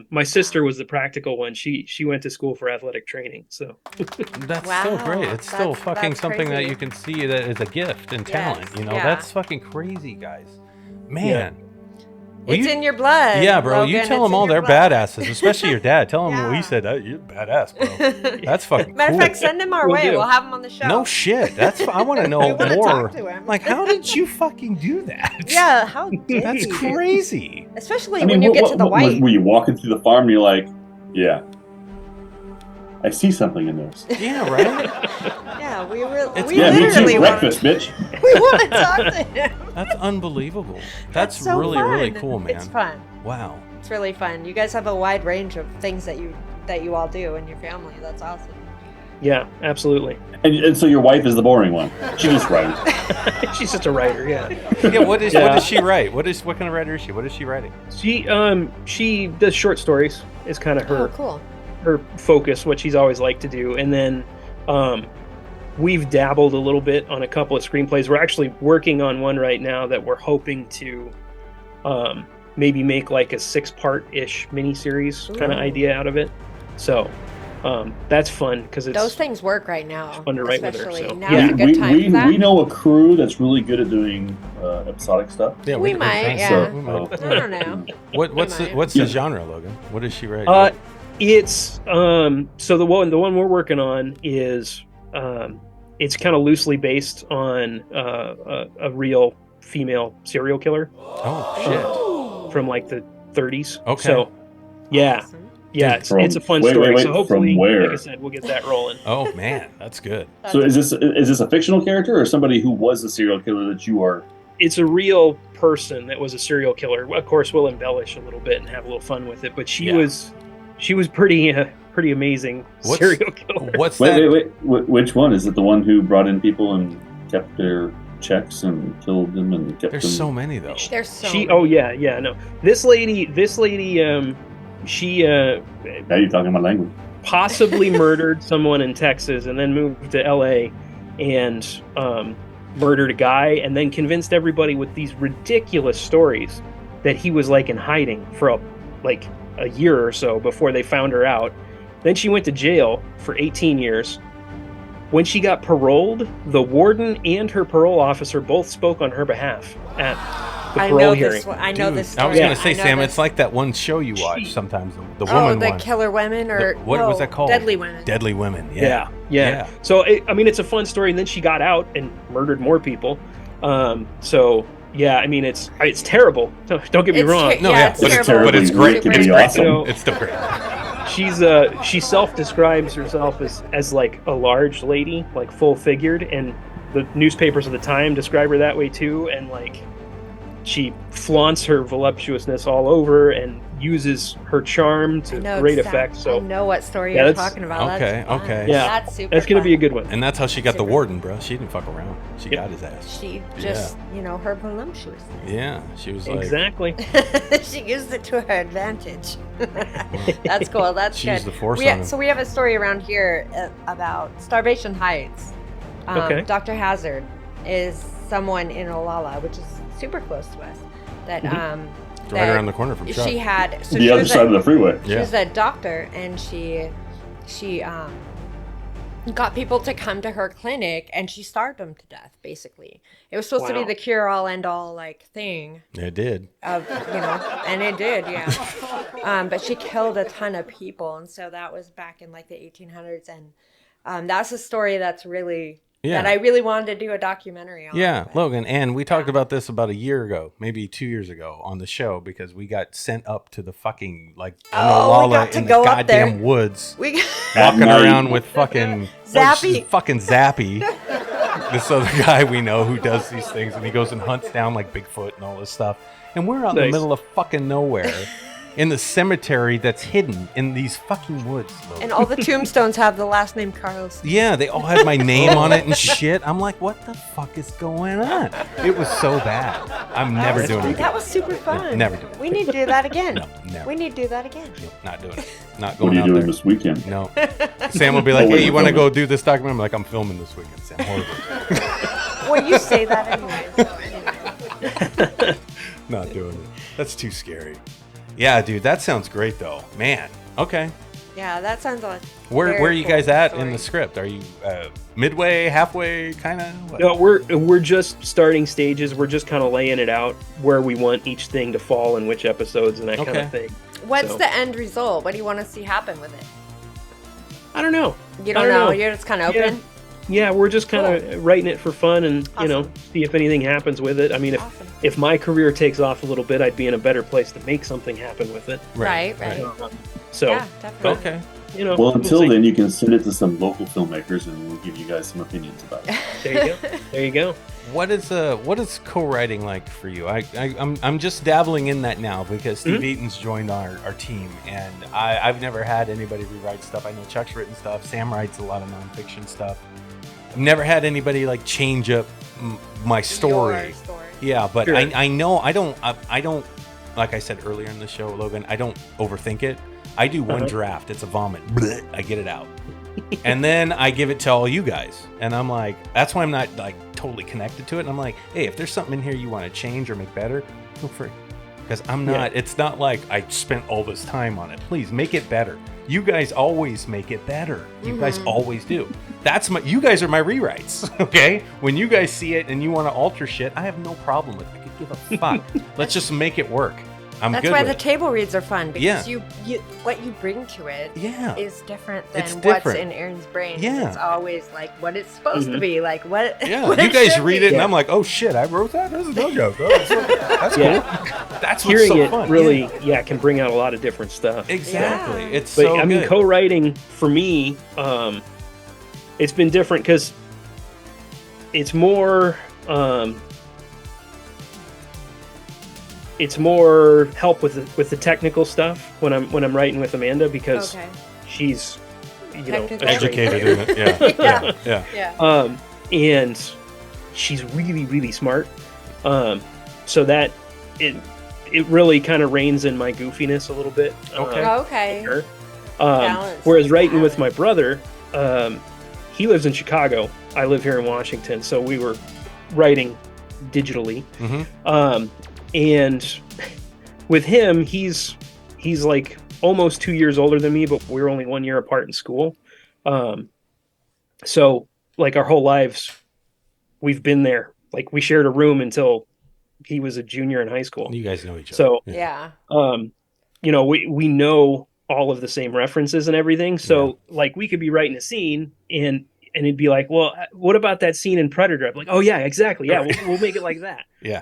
Speaker 4: My sister was the practical one. She went to school for athletic training. So
Speaker 2: That's
Speaker 1: Wow,
Speaker 2: so great. It's still
Speaker 1: that's-
Speaker 2: fucking
Speaker 1: that's
Speaker 2: something that
Speaker 1: crazy.
Speaker 2: you can see that is a gift and
Speaker 1: Yes,
Speaker 2: talent. You know,
Speaker 1: yeah.
Speaker 2: that's fucking crazy, guys. Man. Well,
Speaker 1: It's
Speaker 2: you-
Speaker 1: in your blood.
Speaker 2: Yeah, bro. You
Speaker 1: Logan,
Speaker 2: tell
Speaker 1: it's
Speaker 2: them
Speaker 1: in
Speaker 2: all
Speaker 1: your
Speaker 2: they're
Speaker 1: blood.
Speaker 2: badasses, especially your dad. Tell him what
Speaker 1: Yeah.
Speaker 2: he said. You're badass, bro. That's fucking
Speaker 1: Matter of
Speaker 2: cool.
Speaker 1: fact, send him our
Speaker 4: Will
Speaker 1: way.
Speaker 4: do.
Speaker 1: We'll have him on the show.
Speaker 2: No shit. I want to know
Speaker 1: We wanna
Speaker 2: more.
Speaker 1: talk to him.
Speaker 2: Like, how did you fucking do that?
Speaker 1: Yeah, how did
Speaker 2: That's
Speaker 1: you?
Speaker 2: crazy.
Speaker 1: Especially
Speaker 3: I mean,
Speaker 1: when you
Speaker 3: what-
Speaker 1: get
Speaker 3: what-
Speaker 1: to the
Speaker 3: what-
Speaker 1: white.
Speaker 3: Were you walking through the farm and you're like, yeah, I see something in this.
Speaker 2: Yeah, right?
Speaker 1: Yeah, we
Speaker 2: It's-
Speaker 1: we
Speaker 3: Yeah, me
Speaker 1: literally
Speaker 3: too.
Speaker 1: want
Speaker 3: Breakfast, bitch.
Speaker 1: we want to talk to him.
Speaker 2: That's unbelievable. That's
Speaker 1: so
Speaker 2: really, really
Speaker 1: fun.
Speaker 2: cool, man.
Speaker 1: It's fun.
Speaker 2: Wow.
Speaker 1: It's really fun. You guys have a wide range of things that you all do in your family. That's awesome.
Speaker 4: yeah, absolutely.
Speaker 3: And so your wife is the boring one. She just writes.
Speaker 4: She's just a writer. Yeah.
Speaker 2: Yeah, what
Speaker 4: Yeah.
Speaker 2: does she write? What kind of writer is she? What is she writing?
Speaker 4: She does short stories. Is kind of her
Speaker 1: Oh, cool.
Speaker 4: her focus, what she's always liked to do. And then we've dabbled a little bit on a couple of screenplays. We're actually working on one right now that we're hoping to maybe make like a 6-part-ish miniseries kind of
Speaker 1: Ooh.
Speaker 4: idea out of it. So that's fun because it's
Speaker 1: Those things work right now.
Speaker 4: fun to write with her,
Speaker 1: Especially
Speaker 4: so-
Speaker 1: now's
Speaker 4: Yeah.
Speaker 1: a good time
Speaker 3: we,
Speaker 1: for that.
Speaker 3: we know a crew that's really good at doing episodic stuff.
Speaker 2: Yeah,
Speaker 1: We might,
Speaker 2: think
Speaker 1: yeah.
Speaker 2: so.
Speaker 3: So,
Speaker 2: We might.
Speaker 1: I don't know.
Speaker 2: What's
Speaker 1: might.
Speaker 2: the
Speaker 3: Yeah.
Speaker 2: genre, Logan? What does she write?
Speaker 4: It's so the one we're working on is it's kind of loosely based on a real female serial killer
Speaker 2: Oh
Speaker 4: from like the 30s.
Speaker 2: Okay.
Speaker 4: So yeah,
Speaker 1: Awesome.
Speaker 4: yeah,
Speaker 3: From-
Speaker 4: it's a fun
Speaker 3: wait,
Speaker 4: story.
Speaker 3: wait,
Speaker 4: So
Speaker 3: from
Speaker 4: hopefully,
Speaker 3: where?
Speaker 4: like I said, we'll get that rolling.
Speaker 2: shit. Oh man, that's good.
Speaker 3: So is this a fictional character or somebody who was a serial killer that you are?
Speaker 4: It's a real person that was a serial killer. Of course, we'll embellish a little bit and have a little fun with it. But she
Speaker 2: Yeah.
Speaker 4: was pretty amazing
Speaker 2: What's-
Speaker 4: serial killer.
Speaker 2: What's that?
Speaker 3: Wait. Which one is it? The one who brought in people and kept their checks and killed them and kept
Speaker 2: There's
Speaker 3: them?
Speaker 2: so many though.
Speaker 1: There's so
Speaker 4: She
Speaker 1: many.
Speaker 4: oh yeah no this lady she
Speaker 3: Now you're talking my language.
Speaker 4: possibly murdered someone in Texas and then moved to LA and murdered a guy and then convinced everybody with these ridiculous stories that he was like in hiding for a year or so before they found her out. Then she went to jail for 18 years. When she got paroled, the warden and her parole officer both spoke on her behalf at the
Speaker 1: I
Speaker 4: parole
Speaker 1: know
Speaker 4: hearing.
Speaker 1: this one. I know
Speaker 2: Dude,
Speaker 1: this
Speaker 2: I
Speaker 1: story.
Speaker 2: was gonna
Speaker 4: Yeah.
Speaker 2: say,
Speaker 1: I know
Speaker 2: Sam,
Speaker 1: this.
Speaker 2: it's like that one show you watch
Speaker 4: She-
Speaker 2: sometimes, the woman
Speaker 1: the
Speaker 2: one.
Speaker 1: Killer Women or
Speaker 2: What
Speaker 1: no,
Speaker 2: was that called?
Speaker 1: Deadly Women.
Speaker 2: Deadly Women.
Speaker 4: Yeah.
Speaker 2: Yeah.
Speaker 4: So it's a fun story. And then she got out and murdered more people. So yeah, I mean it's terrible. Don't get me
Speaker 1: It's
Speaker 4: wrong.
Speaker 1: ter-
Speaker 2: No,
Speaker 1: Yeah,
Speaker 2: yeah,
Speaker 1: it's
Speaker 2: but it's
Speaker 1: terrible.
Speaker 2: but it's
Speaker 3: Terribly
Speaker 2: great.
Speaker 3: great to
Speaker 2: It's
Speaker 3: be
Speaker 2: great.
Speaker 3: awesome.
Speaker 4: So-
Speaker 2: It's still great.
Speaker 4: She self-describes herself as like a large lady, like full figured, and the newspapers of the time describe her that way too. And like she flaunts her voluptuousness all over and uses her charm
Speaker 1: I
Speaker 4: to
Speaker 1: know
Speaker 4: great
Speaker 1: exact-
Speaker 4: effect.
Speaker 1: I
Speaker 4: So
Speaker 1: know what story
Speaker 4: Yeah,
Speaker 1: you're
Speaker 4: that's-
Speaker 1: talking about.
Speaker 2: Okay,
Speaker 1: That's fun.
Speaker 2: okay.
Speaker 4: Yeah.
Speaker 1: That's super.
Speaker 4: that's gonna be a
Speaker 1: fun.
Speaker 4: good one.
Speaker 2: And that's how she got the
Speaker 1: Super.
Speaker 2: warden, bro. She didn't fuck around. She got his ass.
Speaker 1: She just, her voluptuousness.
Speaker 2: Yeah, she was like,
Speaker 4: Exactly.
Speaker 1: She used it to her advantage. That's cool. That's
Speaker 2: she
Speaker 1: good.
Speaker 2: used the force
Speaker 1: We
Speaker 2: on him.
Speaker 1: so we have a story around here about Starvation Heights.
Speaker 4: Okay.
Speaker 1: Dr. Hazard is someone in Olala, which is super close to us. That
Speaker 2: It's right around the corner from Chuck.
Speaker 1: she had. So
Speaker 3: The
Speaker 1: she
Speaker 3: other
Speaker 1: was
Speaker 3: side of the freeway.
Speaker 1: She was a doctor, and she got people to come to her clinic, and she starved them to death, basically. It was supposed to be
Speaker 4: Wow.
Speaker 1: the cure-all, end-all, like, thing
Speaker 2: It did.
Speaker 1: of, and it did, yeah. But she killed a ton of people, and so that was back in, like, the 1800s, and that's a story that's really...
Speaker 2: Yeah.
Speaker 1: That I really wanted to do a documentary on.
Speaker 2: Yeah,
Speaker 1: but-
Speaker 2: Logan, and we talked about this about a year ago, maybe 2 years ago on the show because we got sent up to the fucking
Speaker 1: we
Speaker 2: Olala
Speaker 1: got to
Speaker 2: in the
Speaker 1: go up there.
Speaker 2: goddamn woods,
Speaker 1: We
Speaker 2: walking
Speaker 3: night.
Speaker 2: around with fucking
Speaker 1: Zappy.
Speaker 2: fucking Zappy, this other guy we know who does these things, and he goes and hunts down like Bigfoot and all this stuff, and we're out in the
Speaker 4: Nice.
Speaker 2: middle of fucking nowhere. In the cemetery that's hidden in these fucking woods. Logan.
Speaker 1: And all the tombstones have the last name Carlos.
Speaker 2: Yeah, they all had my name on it and shit. I'm like, what the fuck is going on? It was so bad. I'm never doing it again.
Speaker 1: That was super fun.
Speaker 2: Never do it.
Speaker 1: We need to do that again.
Speaker 2: No, never.
Speaker 1: We need to do that again.
Speaker 2: Nope, not doing it. Not
Speaker 3: What
Speaker 2: going
Speaker 3: are you
Speaker 2: out
Speaker 3: doing
Speaker 2: there.
Speaker 3: this weekend?
Speaker 2: No. Sam will be like,
Speaker 3: Oh,
Speaker 2: hey,
Speaker 3: wait,
Speaker 2: you want to
Speaker 3: filming.
Speaker 2: go do this documentary? I'm like, I'm filming this weekend, Sam. Horrible.
Speaker 1: Well, you say that anyway. So anyway.
Speaker 2: Not doing it. That's too scary. Yeah, dude, that sounds great, though. Man. Okay.
Speaker 1: Yeah, that sounds like.
Speaker 2: Where are you guys at in the script? Are you midway, halfway, kind of?
Speaker 4: No, we're just starting stages. We're just kind of laying it out where we want each thing to fall in which episodes and that kind
Speaker 2: Okay.
Speaker 4: of thing.
Speaker 1: What's
Speaker 4: So-
Speaker 1: the end result? What do you want to see happen with it?
Speaker 4: I don't know.
Speaker 1: You don't know. You're just kind of
Speaker 4: Yeah.
Speaker 1: open.
Speaker 4: Yeah, we're just kind of writing it for fun and
Speaker 1: Awesome.
Speaker 4: see if anything happens with it. I mean,
Speaker 1: Awesome.
Speaker 4: if my career takes off a little bit, I'd be in a better place to make something happen with it.
Speaker 1: Right.
Speaker 4: So,
Speaker 1: Yeah, definitely.
Speaker 2: Okay.
Speaker 3: Well,
Speaker 4: we'll
Speaker 3: until
Speaker 4: see.
Speaker 3: then, you can send it to some local filmmakers, and we'll give you guys some opinions about it.
Speaker 4: There you go. There you go.
Speaker 2: What is co-writing like for you? I'm just dabbling in that now because Steve Eaton's joined our team, and I've never had anybody rewrite stuff. I know Chuck's written stuff. Sam writes a lot of nonfiction stuff. I've never had anybody like change up my story.
Speaker 1: Your story.
Speaker 2: Yeah, but
Speaker 4: Sure.
Speaker 2: I know I don't like I said earlier in the show, Logan. I don't overthink it. I do one draft. It's a vomit. Blech, I get it out. And then I give it to all you guys. And I'm like, that's why I'm not like totally connected to it. And I'm like, hey, if there's something in here you want to change or make better, feel free. Because I'm not, it's not like I spent all this time on it. Please make it better. You guys always make it better. You guys always do. You guys are my rewrites. Okay. When you guys see it and you want to alter shit, I have no problem with it. I could give a fuck. Let's just make it work. I'm
Speaker 1: That's
Speaker 2: good
Speaker 1: why
Speaker 2: with
Speaker 1: the
Speaker 2: it.
Speaker 1: table reads are fun because
Speaker 2: Yeah.
Speaker 1: you what you bring to it
Speaker 2: Yeah.
Speaker 1: is different than
Speaker 2: It's
Speaker 1: what's
Speaker 2: different.
Speaker 1: in Aaron's brain.
Speaker 2: Yeah.
Speaker 1: It's always like what it's supposed to be, like what.
Speaker 2: Yeah,
Speaker 1: what
Speaker 2: you guys
Speaker 1: should
Speaker 2: read
Speaker 1: be.
Speaker 2: it, and I'm like, oh shit, I wrote that. That's no joke. Oh, that's cool. That's what's
Speaker 4: Hearing
Speaker 2: so
Speaker 4: it
Speaker 2: fun.
Speaker 4: really, can bring out a lot of different stuff.
Speaker 2: Exactly.
Speaker 1: Yeah.
Speaker 2: It's
Speaker 4: But
Speaker 2: so
Speaker 4: I mean,
Speaker 2: good.
Speaker 4: co-writing for me, it's been different because it's more, help with the technical stuff when I'm writing with Amanda because
Speaker 1: Okay.
Speaker 4: she's
Speaker 1: Technical.
Speaker 2: educated in it. Yeah.
Speaker 1: Yeah.
Speaker 2: Yeah.
Speaker 1: Yeah.
Speaker 4: and she's really really smart. So that it really kind of reins in my goofiness a little bit.
Speaker 2: Okay.
Speaker 1: Okay.
Speaker 4: Her.
Speaker 1: Balance.
Speaker 4: Whereas writing with
Speaker 1: Balance.
Speaker 4: my brother, he lives in Chicago. I live here in Washington, so we were writing digitally.
Speaker 2: Mm-hmm.
Speaker 4: And with him, he's like almost 2 years older than me, but we're only 1 year apart in school. So like our whole lives, we've been there. Like we shared a room until he was a junior in high school.
Speaker 2: You guys know each other.
Speaker 4: So
Speaker 1: Yeah.
Speaker 4: we know all of the same references and everything. So like we could be writing a scene and it'd be like, well, what about that scene in Predator? I'm like, oh yeah, exactly. Yeah, we'll make it like that.
Speaker 2: Yeah.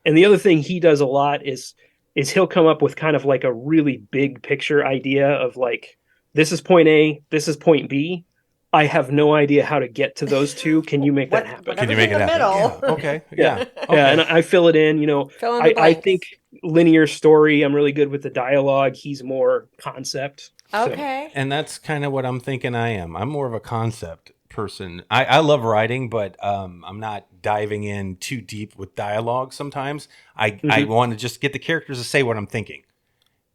Speaker 4: And the other thing he does a lot is he'll come up with kind of like a really big picture idea of like, this is point A, this is point B. I have no idea how to get to those two. Can you make that happen?
Speaker 2: Can you
Speaker 1: Whatever's
Speaker 2: make
Speaker 1: in
Speaker 2: it
Speaker 1: the
Speaker 2: happen?
Speaker 1: middle.
Speaker 2: Yeah. Okay. Yeah. Okay.
Speaker 4: Yeah, and I fill it in.
Speaker 1: Fill in the
Speaker 4: I
Speaker 1: blanks.
Speaker 4: think linear story. I'm really good with the dialogue. He's more concept. So-
Speaker 1: Okay.
Speaker 2: And that's kind of what I'm thinking I am. I'm more of a concept person. I love writing, but I'm not diving in too deep with dialogue sometimes. I want to just get the characters to say what I'm thinking.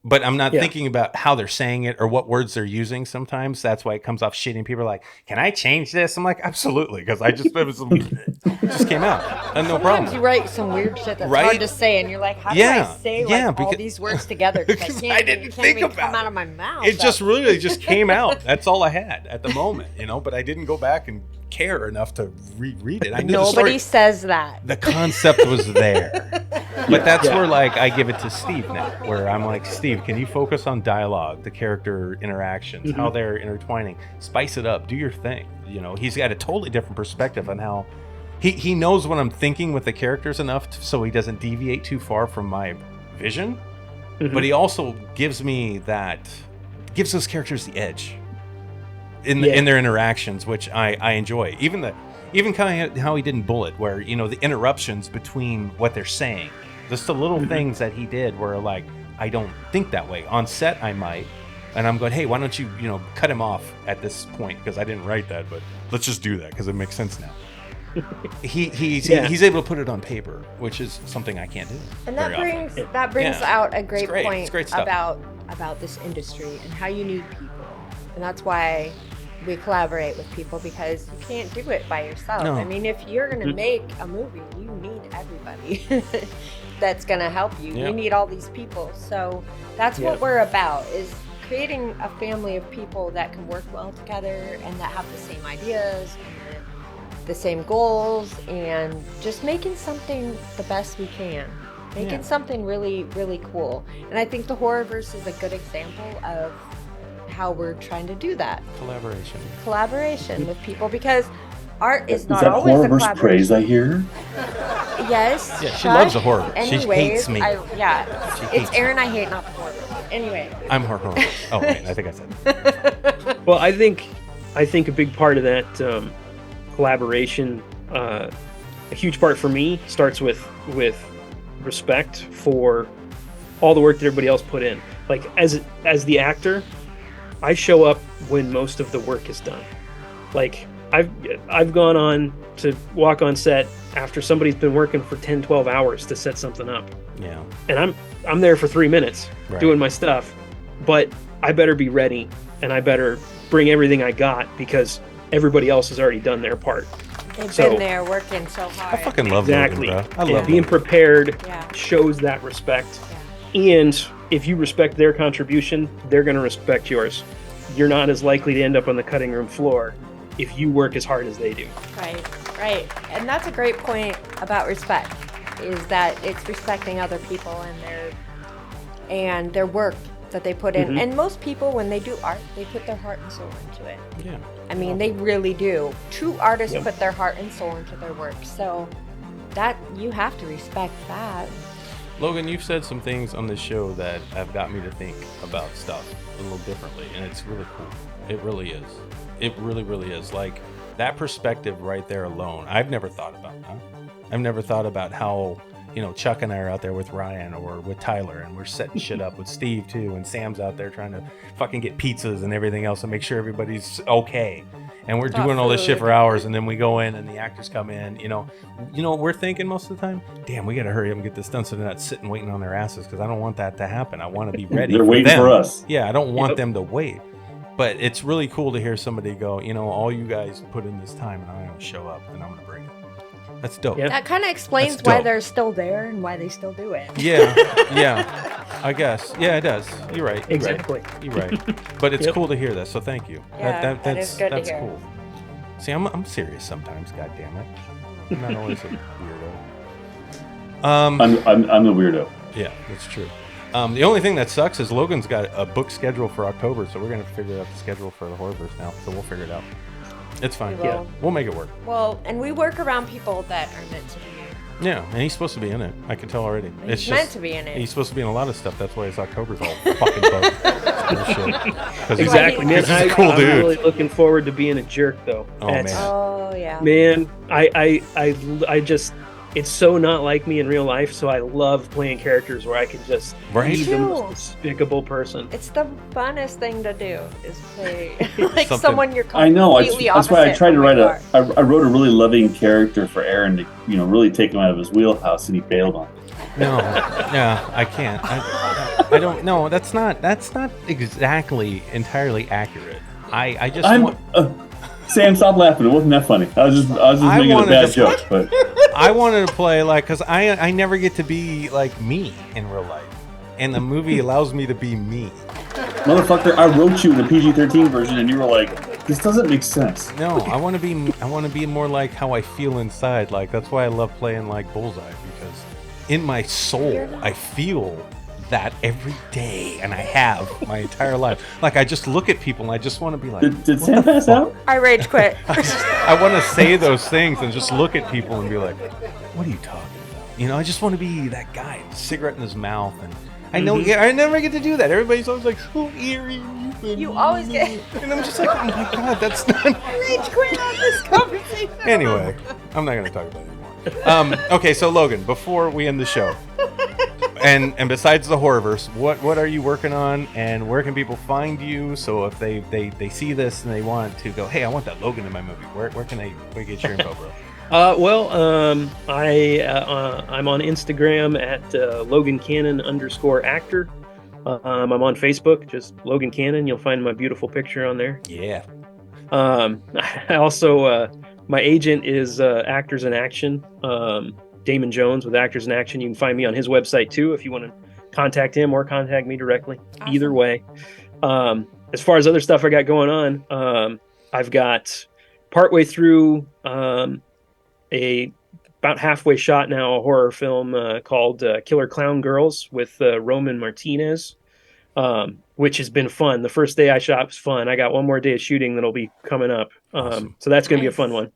Speaker 2: but I'm not
Speaker 4: Yeah.
Speaker 2: thinking about how they're saying it or what words they're using. Sometimes that's why it comes off shitty. And people are like, "Can I change this?" I'm like, "Absolutely," because it just came out, and no
Speaker 1: Sometimes
Speaker 2: problem.
Speaker 1: you write some weird shit that's
Speaker 2: Right?
Speaker 1: hard to say, and you're like, how do
Speaker 2: Yeah,
Speaker 1: I say
Speaker 2: yeah,
Speaker 1: like all
Speaker 2: because-
Speaker 1: these words together? Because
Speaker 2: I didn't think
Speaker 1: even
Speaker 2: about
Speaker 1: come
Speaker 2: it.
Speaker 1: out of my mouth.
Speaker 2: It just really just came out. That's all I had at the moment, but I didn't go back and care enough to reread it. I knew the story.
Speaker 1: Nobody says that.
Speaker 2: The concept was there. But that's where like I give it to Steve now, where I'm like, Steve, can you focus on dialogue, the character interactions, how they're intertwining, spice it up, do your thing. He's got a totally different perspective on how he knows what I'm thinking with the characters enough so he doesn't deviate too far from my vision. But he also gives those characters the edge in their interactions, which I enjoy. Even kind of how he didn't bullet, where the interruptions between what they're saying, just the little things that he did, where like I don't think that way on set. I might, and I'm going, hey, why don't you cut him off at this point because I didn't write that, but let's just do that because it makes sense now. He's able to put it on paper, which is something I can't do.
Speaker 1: And
Speaker 2: very
Speaker 1: that brings
Speaker 2: Yeah.
Speaker 1: out a great
Speaker 2: great.
Speaker 1: point
Speaker 2: It's great stuff.
Speaker 1: about this industry and how you need people, and that's why we collaborate with people, because you can't do it by yourself.
Speaker 2: No.
Speaker 1: I mean, if you're gonna make a movie, you need everybody that's gonna help you.
Speaker 2: Yep.
Speaker 1: You need all these people. So that's what we're about, is creating a family of people that can work well together and that have the same ideas and the same goals, and just making something the best we can. Making something really, really cool. And I think the Horrorverse is a good example of how we're trying to do that. Collaboration with people, because art is not
Speaker 3: that
Speaker 1: always a
Speaker 3: Horrorverse
Speaker 1: collaboration.
Speaker 3: praise I hear?
Speaker 1: Yes.
Speaker 2: Yeah, she loves the horror. She
Speaker 1: Anyways,
Speaker 2: hates me. She hates
Speaker 1: It's Aaron I hate, not the Horrorverse. Anyway.
Speaker 2: I'm her. Oh wait, I think I said.
Speaker 4: Well, I think a big part of that collaboration, a huge part for me, starts with respect for all the work that everybody else put in. Like as the actor, I show up when most of the work is done. Like I've gone on to walk on set after somebody's been working for 10, 12 hours to set something up.
Speaker 2: Yeah.
Speaker 4: And I'm there for 3 minutes
Speaker 2: Right.
Speaker 4: doing my stuff, but I better be ready and I better bring everything I got because everybody else has already done their part.
Speaker 1: They've
Speaker 4: So-
Speaker 1: been there working so hard.
Speaker 2: I fucking love
Speaker 4: Exactly.
Speaker 2: Logan, bro. I
Speaker 4: And
Speaker 2: love
Speaker 4: being
Speaker 2: Logan.
Speaker 4: prepared
Speaker 1: Yeah.
Speaker 4: shows that respect. And if you respect their contribution, they're going to respect yours. You're not as likely to end up on the cutting room floor if you work as hard as they do.
Speaker 1: Right. And that's a great point about respect, is that it's respecting other people and their work that they put in.
Speaker 4: Mhm.
Speaker 1: And most people, when they do art, they put their heart and soul into it.
Speaker 2: Yeah.
Speaker 1: I mean, they really do. True artists
Speaker 4: Yep.
Speaker 1: put their heart and soul into their work. So that you have to respect that.
Speaker 2: Logan, you've said some things on this show that have got me to think about stuff a little differently, and it's really cool. It really is. It really, really is. Like, that perspective right there alone, I've never thought about that. I've never thought about how, Chuck and I are out there with Ryan or with Tyler, and we're setting shit up with Steve too, and Sam's out there trying to fucking get pizzas and everything else and make sure everybody's okay. And we're
Speaker 1: Got
Speaker 2: doing all this shit
Speaker 1: food.
Speaker 2: for hours, and then we go in and the actors come in, You know what we're thinking most of the time? Damn, we got to hurry up and get this done so they're not sitting waiting on their asses, because I don't want that to happen. I want to be ready.
Speaker 3: They're
Speaker 2: for
Speaker 3: waiting
Speaker 2: them.
Speaker 3: for us.
Speaker 2: Yeah, I don't want
Speaker 4: Yep.
Speaker 2: them to wait. But it's really cool to hear somebody go, all you guys put in this time, and I'm going to show up and I'm going to bring it. That's dope.
Speaker 4: Yeah.
Speaker 1: That kind of explains
Speaker 2: That's
Speaker 1: why
Speaker 2: dope.
Speaker 1: they're still there and why they still do it.
Speaker 2: Yeah, I guess. Yeah, it does. You're right.
Speaker 4: Exactly.
Speaker 2: You're right. But it's
Speaker 4: Yep.
Speaker 2: cool to hear that, so thank you.
Speaker 1: Yeah, that is good to
Speaker 2: that's
Speaker 1: hear.
Speaker 2: cool. See, I'm serious sometimes, God damn it. I'm not always a weirdo.
Speaker 3: I'm the weirdo.
Speaker 2: Yeah, that's true. The only thing that sucks is Logan's got a book schedule for October, so we're going to figure out the schedule for the Horrorverse now, so we'll figure it out. It's fine.
Speaker 1: We will.
Speaker 2: We'll make it work.
Speaker 1: Well, and we work around people that are meant to be.
Speaker 2: Yeah, and he's supposed to be in it. I can tell already.
Speaker 1: He's meant to be in it.
Speaker 2: He's supposed to be in a lot of stuff. That's why his October's all fucking bugged. It's bullshit. 'Cause he's-
Speaker 4: Exactly, man.
Speaker 2: He's a cool
Speaker 4: I'm
Speaker 2: dude.
Speaker 4: really looking forward to being a jerk, though.
Speaker 2: Oh, man.
Speaker 1: Oh yeah.
Speaker 4: Man, I just, it's so not like me in real life, so I love playing characters where I can just
Speaker 2: Right?
Speaker 4: be the
Speaker 1: Me
Speaker 4: most
Speaker 1: too.
Speaker 4: despicable person.
Speaker 1: It's the funnest thing to do, is play like
Speaker 2: Something-
Speaker 1: someone you're
Speaker 3: I know.
Speaker 1: completely
Speaker 3: That's why I
Speaker 1: opposite
Speaker 3: tried to
Speaker 1: from
Speaker 3: write
Speaker 1: what you are.
Speaker 3: I wrote a really loving character for Aaron to, really take him out of his wheelhouse, and he bailed on it.
Speaker 2: No, yeah, I can't. I don't know. That's not exactly entirely accurate. I just
Speaker 3: Sam, stop laughing. It wasn't that funny. I was just making a bad joke. But
Speaker 2: I wanted to play like, because I never get to be like me in real life, and the movie allows me to be me.
Speaker 3: Motherfucker, I wrote you the PG-13 version, and you were like, "This doesn't make sense."
Speaker 2: No, I want to be more like how I feel inside. Like that's why I love playing like Bullseye, because in my soul I feel that every day, and I have my entire life. Like I just look at people and I just want to be like,
Speaker 3: Did Sam pass out?
Speaker 1: I rage quit.
Speaker 2: I want to say those things and just look at people and be like, what are you talking about? You know, I just want to be that guy, cigarette in his mouth, and I know I never get to do that. Everybody's always like, so eerie.
Speaker 1: You always get
Speaker 2: And I'm just like, oh my god, that's not
Speaker 1: rage quit on this conversation.
Speaker 2: Anyway, I'm not going to talk about it anymore. Okay, so Logan, before we end the show, and besides the Horrorverse, what are you working on, and where can people find you? So if they see this and they want to go, hey, I want that Logan in my movie, where can they get your info, bro?
Speaker 4: I'm on Instagram at Logan Cannon _actor. I'm on Facebook, just Logan Cannon. You'll find my beautiful picture on there.
Speaker 2: Yeah.
Speaker 4: I also, my agent is Actors in Action, Damon Jones with Actors in Action. You can find me on his website too if you want to contact him or contact me directly.
Speaker 1: Awesome.
Speaker 4: Either way. As far as other stuff I got going on, I've got partway through about halfway shot now a horror film called Killer Clown Girls with Roman Martinez, which has been fun. The first day I shot was fun. I got one more day of shooting that'll be coming up.
Speaker 2: Awesome.
Speaker 4: So that's going to be a fun one.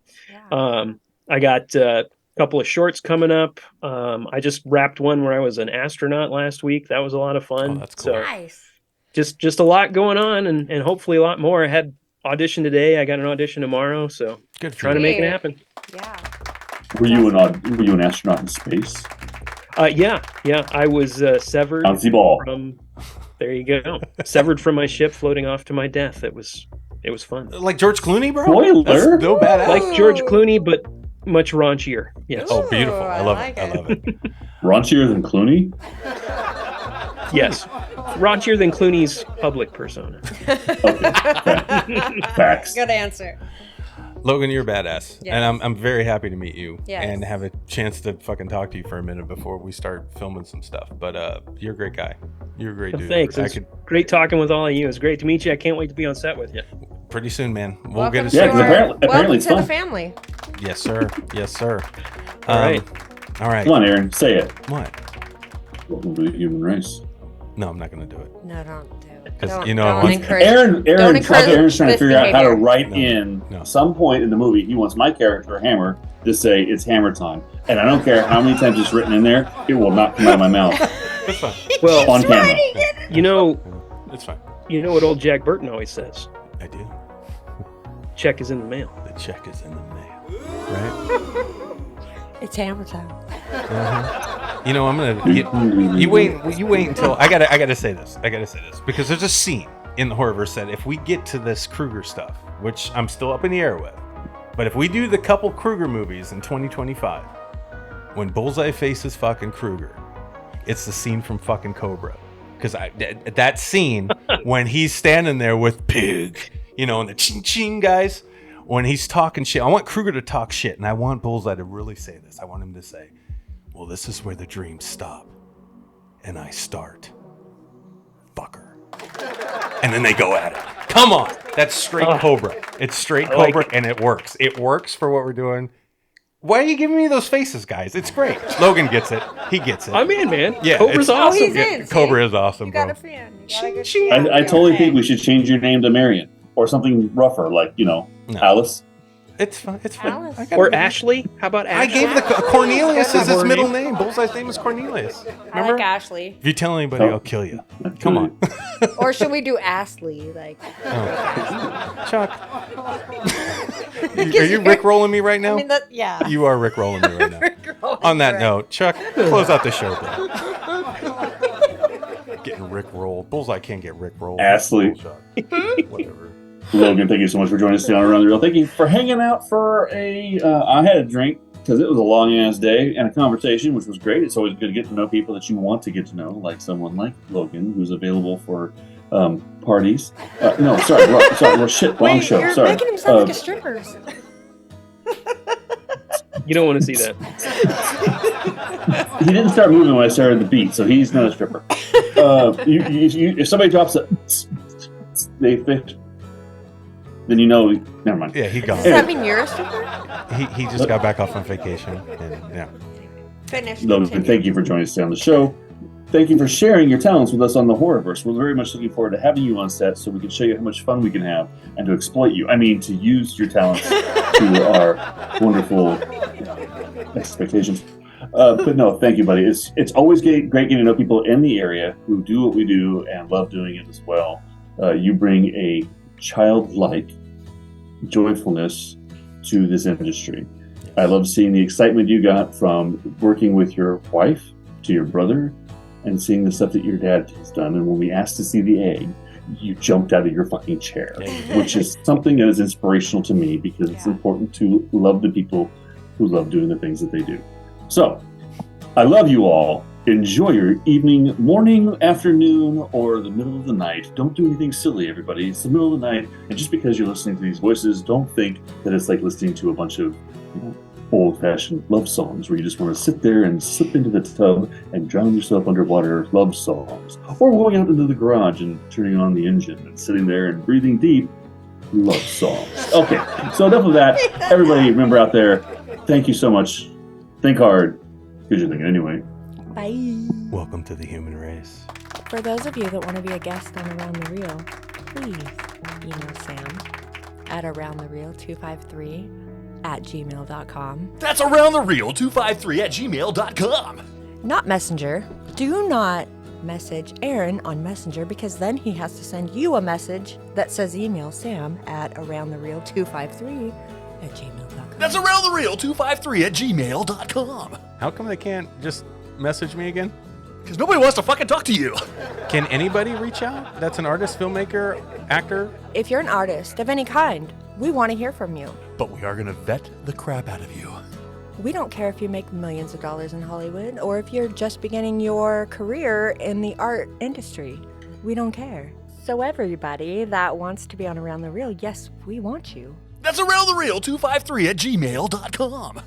Speaker 1: Yeah.
Speaker 4: I got a couple of shorts coming up. I just wrapped one where I was an astronaut last week. That was a lot of fun.
Speaker 2: Oh, that's cool.
Speaker 4: So
Speaker 1: Nice.
Speaker 4: just a lot going on, and hopefully a lot more. I had audition today. I got an audition tomorrow. So
Speaker 2: Good for
Speaker 4: trying to
Speaker 2: you.
Speaker 4: make it happen.
Speaker 1: Yeah.
Speaker 3: Were you an astronaut in space?
Speaker 4: Yeah. I was severed
Speaker 3: Bouncy ball.
Speaker 4: from. There you go. Severed from my ship, floating off to my death. It was fun.
Speaker 2: Like George Clooney, bro?
Speaker 3: Spoiler.
Speaker 2: That's no badass.
Speaker 4: Like George Clooney, but much raunchier. Yes.
Speaker 2: Oh, beautiful.
Speaker 1: Ooh,
Speaker 2: I love
Speaker 1: like
Speaker 2: it. I love it.
Speaker 3: Raunchier than Clooney?
Speaker 4: Yes. Raunchier than Clooney's public persona.
Speaker 3: Okay. Facts.
Speaker 1: Good answer.
Speaker 2: Logan, you're badass,
Speaker 1: Yes.
Speaker 2: and I'm very happy to meet you
Speaker 1: Yes.
Speaker 2: and have a chance to fucking talk to you for a minute before we start filming some stuff. But you're a great guy. You're a great dude.
Speaker 4: Thanks. It's great talking with all of you. It's great to meet you. I can't wait to be on set with you.
Speaker 2: Pretty soon, man. We'll
Speaker 1: Welcome
Speaker 2: get
Speaker 1: to
Speaker 2: a
Speaker 3: Yeah, 'cause apparently
Speaker 1: welcome
Speaker 3: it's
Speaker 1: to the
Speaker 3: fun.
Speaker 1: family.
Speaker 2: Yes, sir. Yes, sir.
Speaker 4: All right.
Speaker 2: All right.
Speaker 3: Come on, Aaron. Say it.
Speaker 2: What?
Speaker 3: Welcome to the human race.
Speaker 2: No, I'm not going to do it.
Speaker 1: No, don't do it.
Speaker 2: 'Cause,
Speaker 1: Don't,
Speaker 2: you know, I
Speaker 1: don't
Speaker 2: want-
Speaker 1: encourage.
Speaker 3: Aaron's
Speaker 1: encourage
Speaker 3: trying to
Speaker 1: this
Speaker 3: figure out how to
Speaker 1: behavior.
Speaker 3: write
Speaker 2: No,
Speaker 3: in
Speaker 2: no.
Speaker 3: some point in the movie. He wants my character, Hammer, to say it's hammer time. And I don't care how many times it's written in there, it will not come out of my mouth
Speaker 2: It's fine.
Speaker 4: Well,
Speaker 3: on camera.
Speaker 4: you know
Speaker 2: It's fine.
Speaker 4: what old Jack Burton always says.
Speaker 2: I do.
Speaker 4: Check is in the mail.
Speaker 2: The check is in the mail. Right?
Speaker 1: It's hammer time.
Speaker 2: You know, I'm gonna. You wait until I gotta say this. Because there's a scene in the Horrorverse that if we get to this Krueger stuff, which I'm still up in the air with, but if we do the couple Krueger movies in 2025, when Bullseye faces fucking Krueger, it's the scene from fucking Cobra. Because that scene when he's standing there with Pig, you know, and the ching ching guys, when he's talking shit, I want Krueger to talk shit, and I want Bullseye to really say this. I want him to say, well, this is where the dreams stop, and I start. Fucker. And then they go at it. Come on. That's straight Cobra. It's straight
Speaker 4: I like
Speaker 2: Cobra, and it works. It works for what we're doing. Why are you giving me those faces, guys? It's great. Logan gets it. He gets it.
Speaker 4: I'm in, man.
Speaker 2: Yeah,
Speaker 4: Cobra's
Speaker 2: it's-
Speaker 4: awesome.
Speaker 1: he's in.
Speaker 2: Cobra is awesome,
Speaker 1: You
Speaker 2: bro.
Speaker 1: got a fan. You got a good
Speaker 2: Ching,
Speaker 1: fan.
Speaker 3: I totally
Speaker 1: Okay.
Speaker 3: think we should change your name to Marion or something rougher, like,
Speaker 2: No.
Speaker 3: Alice.
Speaker 2: It's fine. It's fine.
Speaker 1: Alice.
Speaker 2: I got
Speaker 4: Or
Speaker 2: it.
Speaker 4: Ashley? How about
Speaker 2: I
Speaker 4: Ashley?
Speaker 2: gave the Cornelius is his
Speaker 4: Her
Speaker 2: middle
Speaker 4: name.
Speaker 2: name. Bullseye's name is Cornelius.
Speaker 1: I
Speaker 2: Remember?
Speaker 1: like Ashley.
Speaker 2: If you tell anybody, I'll kill you. Come on.
Speaker 1: Or should we do Astley? Like,
Speaker 2: Chuck. Are you Rick rolling me right now?
Speaker 1: I mean, yeah.
Speaker 2: You are Rick rolling me right now. On that note, Chuck, close out the show, bro. Getting Rick rolled. Bullseye can't get Rick rolled.
Speaker 3: Astley.
Speaker 2: Whatever.
Speaker 3: Logan, thank you so much for joining us today on Around the Reel. Thank you for hanging out for I had a drink because it was a long-ass day and a conversation, which was great. It's always good to get to know people that you want to get to know, like someone like Logan, who's available for parties. No, sorry, wrong show.
Speaker 1: You're
Speaker 3: Sorry.
Speaker 1: making him sound like a stripper.
Speaker 4: You don't want to see that.
Speaker 3: He didn't start moving when I started the beat, so he's not a stripper. If somebody drops a, then you know. Never mind.
Speaker 2: Yeah, he gone.
Speaker 1: Does that mean you're a stripper?
Speaker 2: He just got back off on vacation, and yeah.
Speaker 1: Finish.
Speaker 3: Logan,
Speaker 1: Continue.
Speaker 3: thank you for joining us today on the show. Thank you for sharing your talents with us on the Horrorverse. We're very much looking forward to having you on set so we can show you how much fun we can have and to exploit you. I mean, to use your talents to our wonderful expectations. But no, thank you, buddy. It's always great getting to know people in the area who do what we do and love doing it as well. You bring a childlike joyfulness to this industry. I love seeing the excitement you got from working with your wife to your brother and seeing the stuff that your dad has done. And when we asked to see the egg, you jumped out of your fucking chair, which is something that is inspirational to me because it's important to love the people who love doing the things that they do. So, I love you all. Enjoy your evening, morning, afternoon, or the middle of the night. Don't do anything silly, everybody. It's the middle of the night, and just because you're listening to these voices, don't think that it's like listening to a bunch of old-fashioned love songs where you just want to sit there and slip into the tub and drown yourself underwater love songs. Or going out into the garage and turning on the engine and sitting there and breathing deep love songs. Okay, so enough of that. Everybody, remember out there, thank you so much. Think hard, because you're thinking anyway.
Speaker 1: Bye.
Speaker 2: Welcome to the human race.
Speaker 1: For those of you that want to be a guest on Around the Reel, please email Sam at aroundthereal253@gmail.com.
Speaker 5: That's aroundthereal253@gmail.com.
Speaker 1: Not Messenger. Do not message Aaron on Messenger because then he has to send you a message that says email Sam at aroundthereal253@gmail.com.
Speaker 5: That's aroundthereal253@gmail.com.
Speaker 2: How come they can't just message me again?
Speaker 5: Because nobody wants to fucking talk to you.
Speaker 2: Can anybody reach out? That's an artist, filmmaker, actor?
Speaker 1: If you're an artist of any kind, we want to hear from you.
Speaker 5: But we are going to vet the crap out of you.
Speaker 1: We don't care if you make millions of dollars in Hollywood or if you're just beginning your career in the art industry. We don't care. So everybody that wants to be on Around the Reel, yes, we want you.
Speaker 5: That's aroundthereal253@gmail.com.